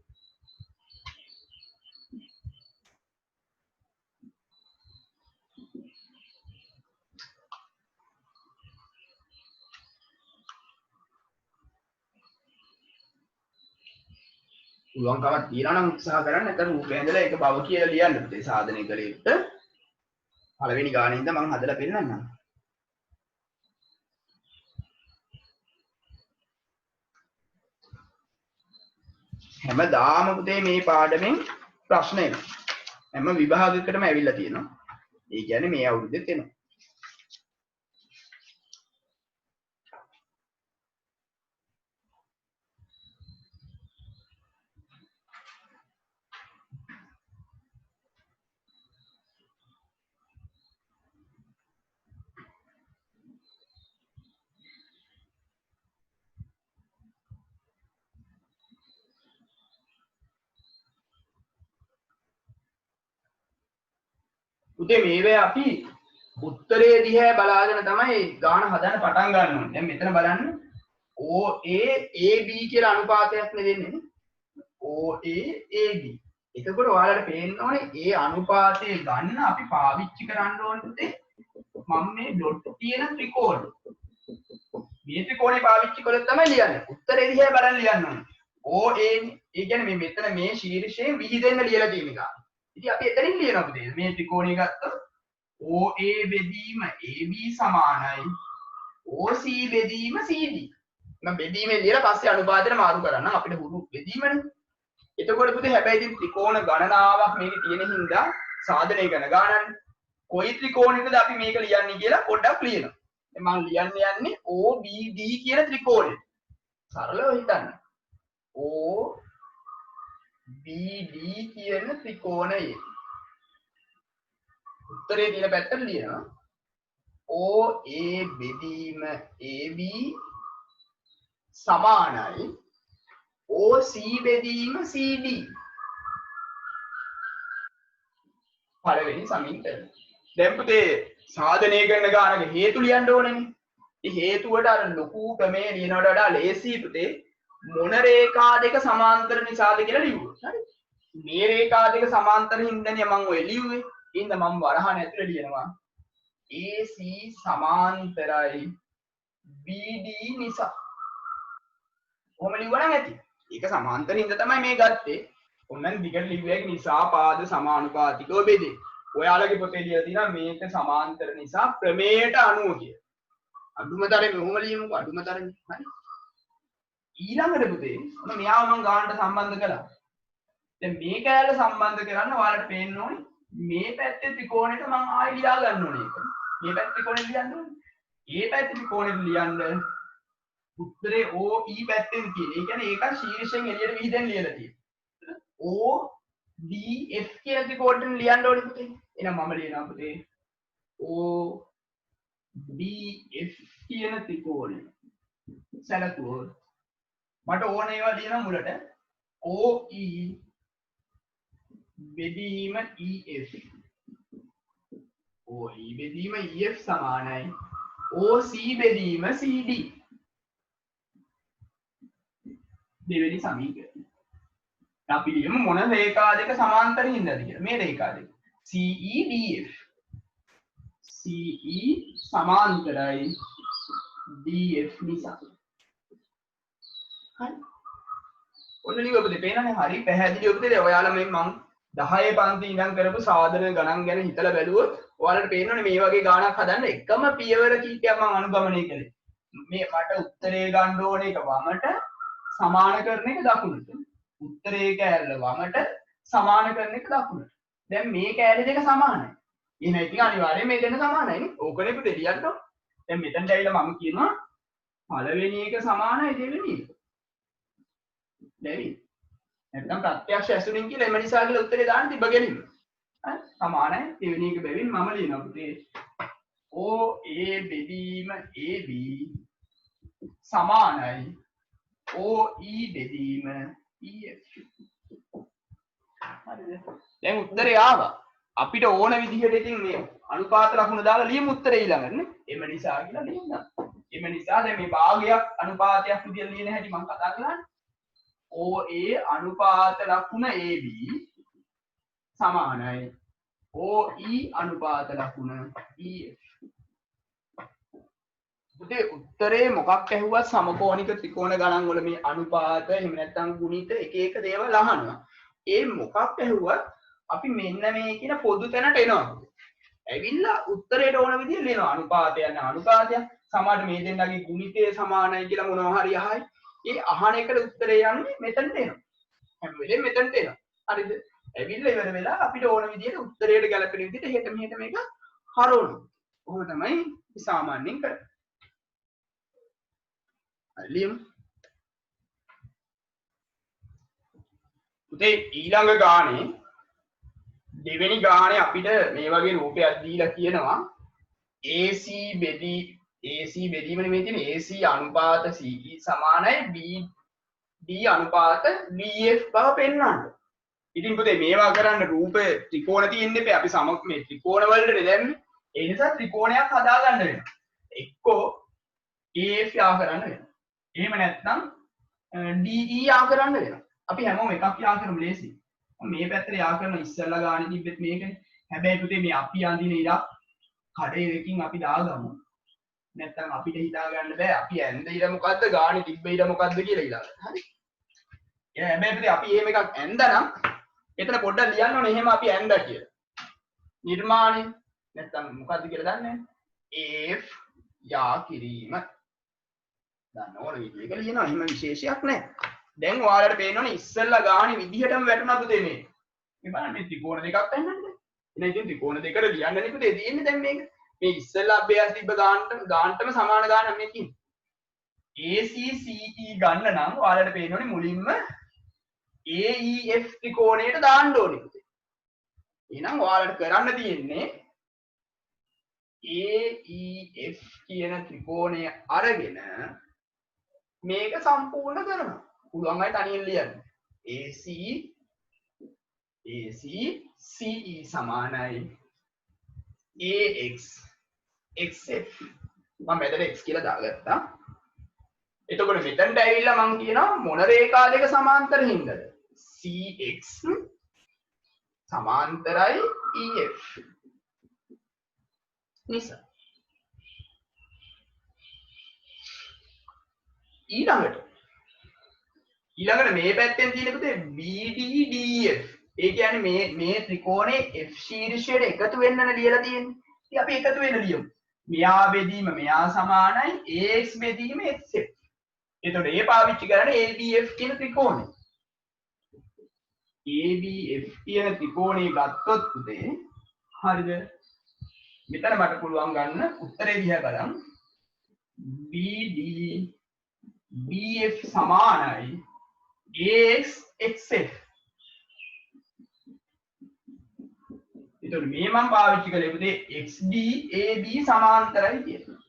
පුළුවන්කමක් තියනවා නම් උත්සාහ කරන්න. නැත්නම් රූපේ ඇඳලා ඒක බව කියලා ලියන්න පුතේ. සාධනය කළ යුත්ත පළවෙනි ගානේ ඉඳන් මම හදලා පෙන්නන්නම්. හැමදාම පුතේ මේ පාඩමෙන් ප්‍රශ්න එනවා. හැම විභාගයකටම ඇවිල්ලා තියෙනවා. ඒ කියන්නේ මේ අවුරුද්දෙත් එනවා. පුතේ මේවේ අපි උත්තරේ දිහා බලාගෙන තමයි ගාන හදන්න පටන් ගන්න ඕනේ. දැන් මෙතන බලන්න OA AB කියලා අනුපාතයක් නෙවෙන්නේ නේ. OA AB. එතකොට ඔයාලට පේන්න ඕනේ ඒ අනුපාතය ගන්න අපි පාවිච්චි කරන්න ඕනේ මම මේ ඩොට් තියෙන ත්‍රිකෝණ. මේ ත්‍රිකෝණේ පාවිච්චි කළොත් තමයි ලියන්නේ. උත්තරේ දිහා බලන්න ලියන්න ඕනේ. OA ඒ කියන්නේ මේ මෙතන මේ ශීර්ෂයෙන් විහිදෙන්න ලියලා තියෙන එක. ඉතින් අපි එතනින් ලියනවා පුතේ. මේ ත්‍රිකෝණය ගත්තොත් OA බෙදීම AB සමානයි OC බෙදීම CD. මම බෙදීමෙන් ලියලා පස්සේ අනුපාතයට මාරු කරන්න අපිට හුරු බෙදීමනේ. එතකොට පුතේ හැබැයි ඉතින් ත්‍රිකෝණ ගණනාවක් මේකේ තියෙන හින්දා සාධනය කරන ගානන්නේ. කොයි ත්‍රිකෝණයකද අපි මේක ලියන්නේ කියලා පොඩ්ඩක් ලියනවා. මම ලියන්න යන්නේ OBD කියන ත්‍රිකෝණය. සරලව හිතන්න. OBD කියන ත්‍රිකෝණයේ උත්තරේ තියෙන පැත්තට ලියනවා OA බෙදීම AB සමානයි OC බෙදීම CD. පළවෙනි සමීකරණය. දැන් පුතේ සාධනය කරන ගානක හේතු ලියන්න ඕනේනේ. ඒ හේතුවට අර ලොකු ක්‍රමයේ ලියනවට වඩා ලේසි පුතේ මොන රේඛා දෙක සමාන්තර නිසාද කියලා ලියුවොත්. හරි. මේ රේඛා දෙක සමාන්තර හින්දානේ මම ඔය ලියුවේ. ඉතින් මම වරහන් ඇතුලේ ලියනවා AC සමාන්තරයි BD නිසා. කොහොම ලියුවා නම් ඇති. ඒක සමාන්තර හින්දා තමයි මේ ගත්තේ. ඔන්න දිගට ලිව්වේ නිසා පාද සමානුපාතිකව බෙදේ. ඔයාලගේ පොතේ ලියලා තියෙනවා මේක සමාන්තර නිසා ක්‍රමයට අනුව කියලා. අඩුමතරේ මෙහෙම ලියමුකෝ අඩුමතරේ. හරි. ඊළඟට පුතේ ඔන්න මෙයාව මම ගානට සම්බන්ධ කළා. දැන් මේ කෑල්ල සම්බන්ධ කරන්න ඔයාලට පේන්න ඕනේ මේ පැත්තේ ත්‍රිකෝණයට මම ආයෙ ලියා ගන්න ඕනේ ඒක. මේ පැත්තේ ත්‍රිකෝණෙට ලියන්න ඕනේ. ඒ පැත්තේ ත්‍රිකෝණෙට ලියන්න උත්තරේ OE පැත්තෙන් තියෙන. ඒ කියන්නේ ඒක ශීර්ෂයෙන් එළියට විහිදෙන් ලියලා තියෙනවා. ODF කියලා ත්‍රිකෝණෙට ලියන්න ඕනේ පුතේ. එහෙනම් මම ලියනවා පුතේ ODF කියන ත්‍රිකෝණය. සැලකුවොත් මට ඕන ඒවා ලියන මුලට OE බෙදීම EF. OE බෙදීම EF සමානයි OC බෙදීම CD. දෙවෙනි සමීකරණය. අපි ලියමු මොන රේඛා දෙක සමාන්තරින් ඉඳලාද කියලා. මේ රේඛා දෙක. CEDF. CE සමාන්තරයි DF නිසා. හරි. ඔන්න ලියුව ඔබ දෙපේනනේ හරි පැහැදිලි ඔබ දෙලේ ඔයාලා මේ මං 10 පන්ති ඉඳන් කරපු සාධන ගණන් ගැන හිතලා බැලුවොත් ඔයාලට පේනවනේ මේ වගේ ගාණක් හදන්න එකම පියවර කීපයක් මම අනුගමනය කළේ. මේ මට උත්තරේ ගන්න ඕන එක වමට සමාන කරන එක දකුණට. උත්තරේ කෑල්ල වමට සමාන කරන එක දකුණට. දැන් මේ කෑල්ල දෙක සමානයි. එහෙනම් ඉතින් අනිවාර්යයෙන් මේ දෙක සමානයි නේ. ඕකනේ පුතේ ලියන්න ඕන. දැන් මෙතනට ඇවිල්ලා මම කියනවා පළවෙනි එක සමානයි දෙවෙනි එක. දැන් නැත්නම් ප්‍රත්‍යක්ෂ ඇසුරින් කියලා එම නිසා කියලා උත්තරේ දාන්න තිබ්බ ගෙලින්ම. හරි සමානයි දෙවෙනි එක බැවින් මම ලියනවා පුතේ OA බෙදීම AB සමානයි OE බෙදීම EF. හරිද? දැන් උත්තරේ ආවා. අපිට ඕන විදිහට ඉතින් මේ අනුපාත ලකුණ දාලා ලියමු උත්තරේ ඊළඟට නේ. එම නිසා කියලා ලියන්න. එම නිසා දැන් මේ භාගයක් අනුපාතයක් විදිහට ලියන හැටි මම කතා කළානේ. OA අනුපාත ලකුණ AB සමානයි OE අනුපාත ලකුණ EF. පුතේ උත්තරේ මොකක් ඇහුවත් සමකෝණික ත්‍රිකෝණ ගණන් වල මේ අනුපාත එහෙම නැත්නම් ගුණිත එක එක දේවල් අහනවා. ඒ මොකක් ඇහුවත් අපි මෙන්න මේ කියන පොදු තැනට එනවා. ඇවිල්ලා උත්තරේට ඕන විදිහට ලියනවා. අනුපාතය යන අනුපාතය සමහරට මේ දෙන්නගේ ගුණිතය සමානයි කියලා මොනවා හරි අහයි. ඒ අහන එකට උත්තරේ යන්නේ මෙතනට එනවා. හැම වෙලේම මෙතනට එනවා. හරිද? ඇවිල්ලා ඉවර වෙලා අපිට ඕන විදිහට උත්තරයට ගැලපෙන විදිහට හෙට මෙහෙට මේක හරවනවා. ඔහොම තමයි සාමාන්‍යයෙන් කරන්නේ. හරි ලියමු. පුතේ ඊළඟ ගානේ දෙවෙනි ගානේ අපිට මේ වගේ රූපයක් දීලා කියනවා AC බෙදීමනේ මේ තියෙන AC අනුපාත CE සමානයි BD අනුපාත BF බව පෙන්වන්න. ඉතින් පුතේ මේවා කරන්න රූප ත්‍රිකෝණ තියෙන්න එපා. අපි මේ ත්‍රිකෝණ වලට දැම්මේ. ඒ නිසා ත්‍රිකෝණයක් හදා ගන්න වෙනවා. එක්කෝ AF යා කරන්න වෙනවා. එහෙම නැත්නම් DE යා කරන්න වෙනවා. අපි හැමෝම එකක් යා කරමු ලේසි. මේ පැත්තට යා කරන ඉස්සෙල්ලා ගානේ තිබෙත් මේකනේ. හැබැයි පුතේ මේ අපි අඳින ඉරක් කඩේකින් අපි දාගමු. නැත්නම් අපිට හිතා ගන්න බෑ අපි ඇඳ ඉර මොකද්ද ගානේ තිබ්බ ඉර මොකද්ද කියලා ඊළඟට. හරි. ඒ හැබැයි පුතේ අපි එහෙම එකක් ඇඳනම් එතන පොඩ්ඩක් ලියන්න ඕනේ එහෙම අපි ඇඳා කියලා. නිර්මාණය නැත්නම් මොකද්ද කියලා දන්නේ නැහැ. F යා කිරීම. දන්න ඕන විදිහක ලියනවා. එහෙම විශේෂයක් නැහැ. දැන් ඔයාලට පේනවනේ ඉස්සෙල්ලා ගානේ විදිහටම වැටුණා පුතේ මේ. මේ බලන්න මේ ත්‍රිකෝණ දෙකක් ඇන්නද? එහෙනම් ඉතින් ත්‍රිකෝණ දෙකට ලියන්නනේ පුතේ තියෙන්නේ දැන් මේක. මේ ඉස්සෙල්ලා අභ්‍යාස තිබ්බ ගානටම සමාන ගානක් මේ තියෙන්නේ. ACCE ගන්න නම් ඔයාලට පේනවනේ මුලින්ම AEF ත්‍රිකෝණයට දාන්න ඕනේ පුතේ. එහෙනම් ඔයාලට කරන්න තියෙන්නේ AEF කියන ත්‍රිකෝණය අරගෙන මේක සම්පූර්ණ කරනවා. පුළුවන් අය තනියෙන් ලියන්න. ACCE සමානයි AX XF. මම මෙතන x කියලා දාගත්තා. එතකොට මෙතනට ඇවිල්ලා මම කියනවා මොන රේඛා දෙක සමාන්තර හින්දාද? CX සමාන්තරයි EF නිසා. ඊළඟට මේ පැත්තෙන් තියෙන පුතේ BDDF. ඒ කියන්නේ මේ ත්‍රිකෝණේ F ශීර්ෂයට එකතු වෙන්නන ලියලා තියෙන්නේ. ඉතින් අපි එකතු වෙන්න ලියමු. මෙයා බෙදීම මෙයා සමානයි AX බෙදීම XF. එතකොට ඒ පාවිච්චි කරන්නේ ABF කියන ත්‍රිකෝණය. ABF කියන ත්‍රිකෝණය ගත්තොත් පුතේ හරිද? මෙතන මට පුළුවන් ගන්න උත්තරේ දිහා බලන්න. BD BF සමානයි AX XF. එතකොට මේ මම පාවිච්චි කළේ පුතේ XD AB සමාන්තරයි කියලා.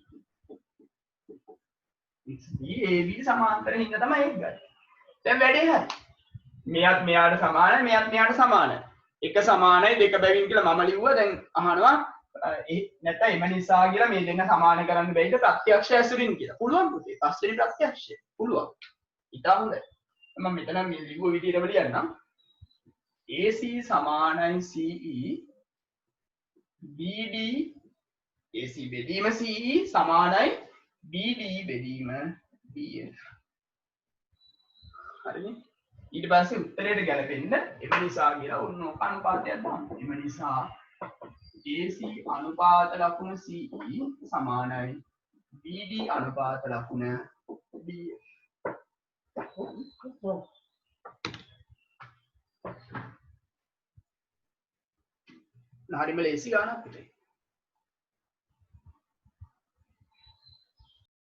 XD AB සමාන්තරයි හින්දා තමයි ඒක ගන්නේ. දැන් වැඩේ හරි. මෙයාත් මෙයාට සමානයි මෙයාත් මෙයාට සමානයි. එක සමානයි දෙක බැවින් කියලා මම ලිව්වා. දැන් අහනවා නැත්නම් එම නිසා කියලා මේ දෙන්න සමාන කරන්න බැයිද ප්‍රත්‍යක්ෂ ඇසුරින් කියලා. පුළුවන් පුතේ. පස්වෙනි ප්‍රත්‍යක්ෂය. පුළුවන්. ඉතින් හොඳයි. මම මෙතන මේ ලිව්ව විදිහටම ලියන්නම්. AC සමානයි CE BD AC බෙදීම CE සමානයි BD බෙදීම BF. හරිනේ. ඊට පස්සේ උත්තරයට ගැලපෙන්න එම නිසා කියලා ඔන්න ඔක අනුපාතයක් දාන්න. එම නිසා AC අනුපාත ලකුණ CE සමානයි BD අනුපාත ලකුණ BF. හරිම ලේසි ගානක් පුතේ.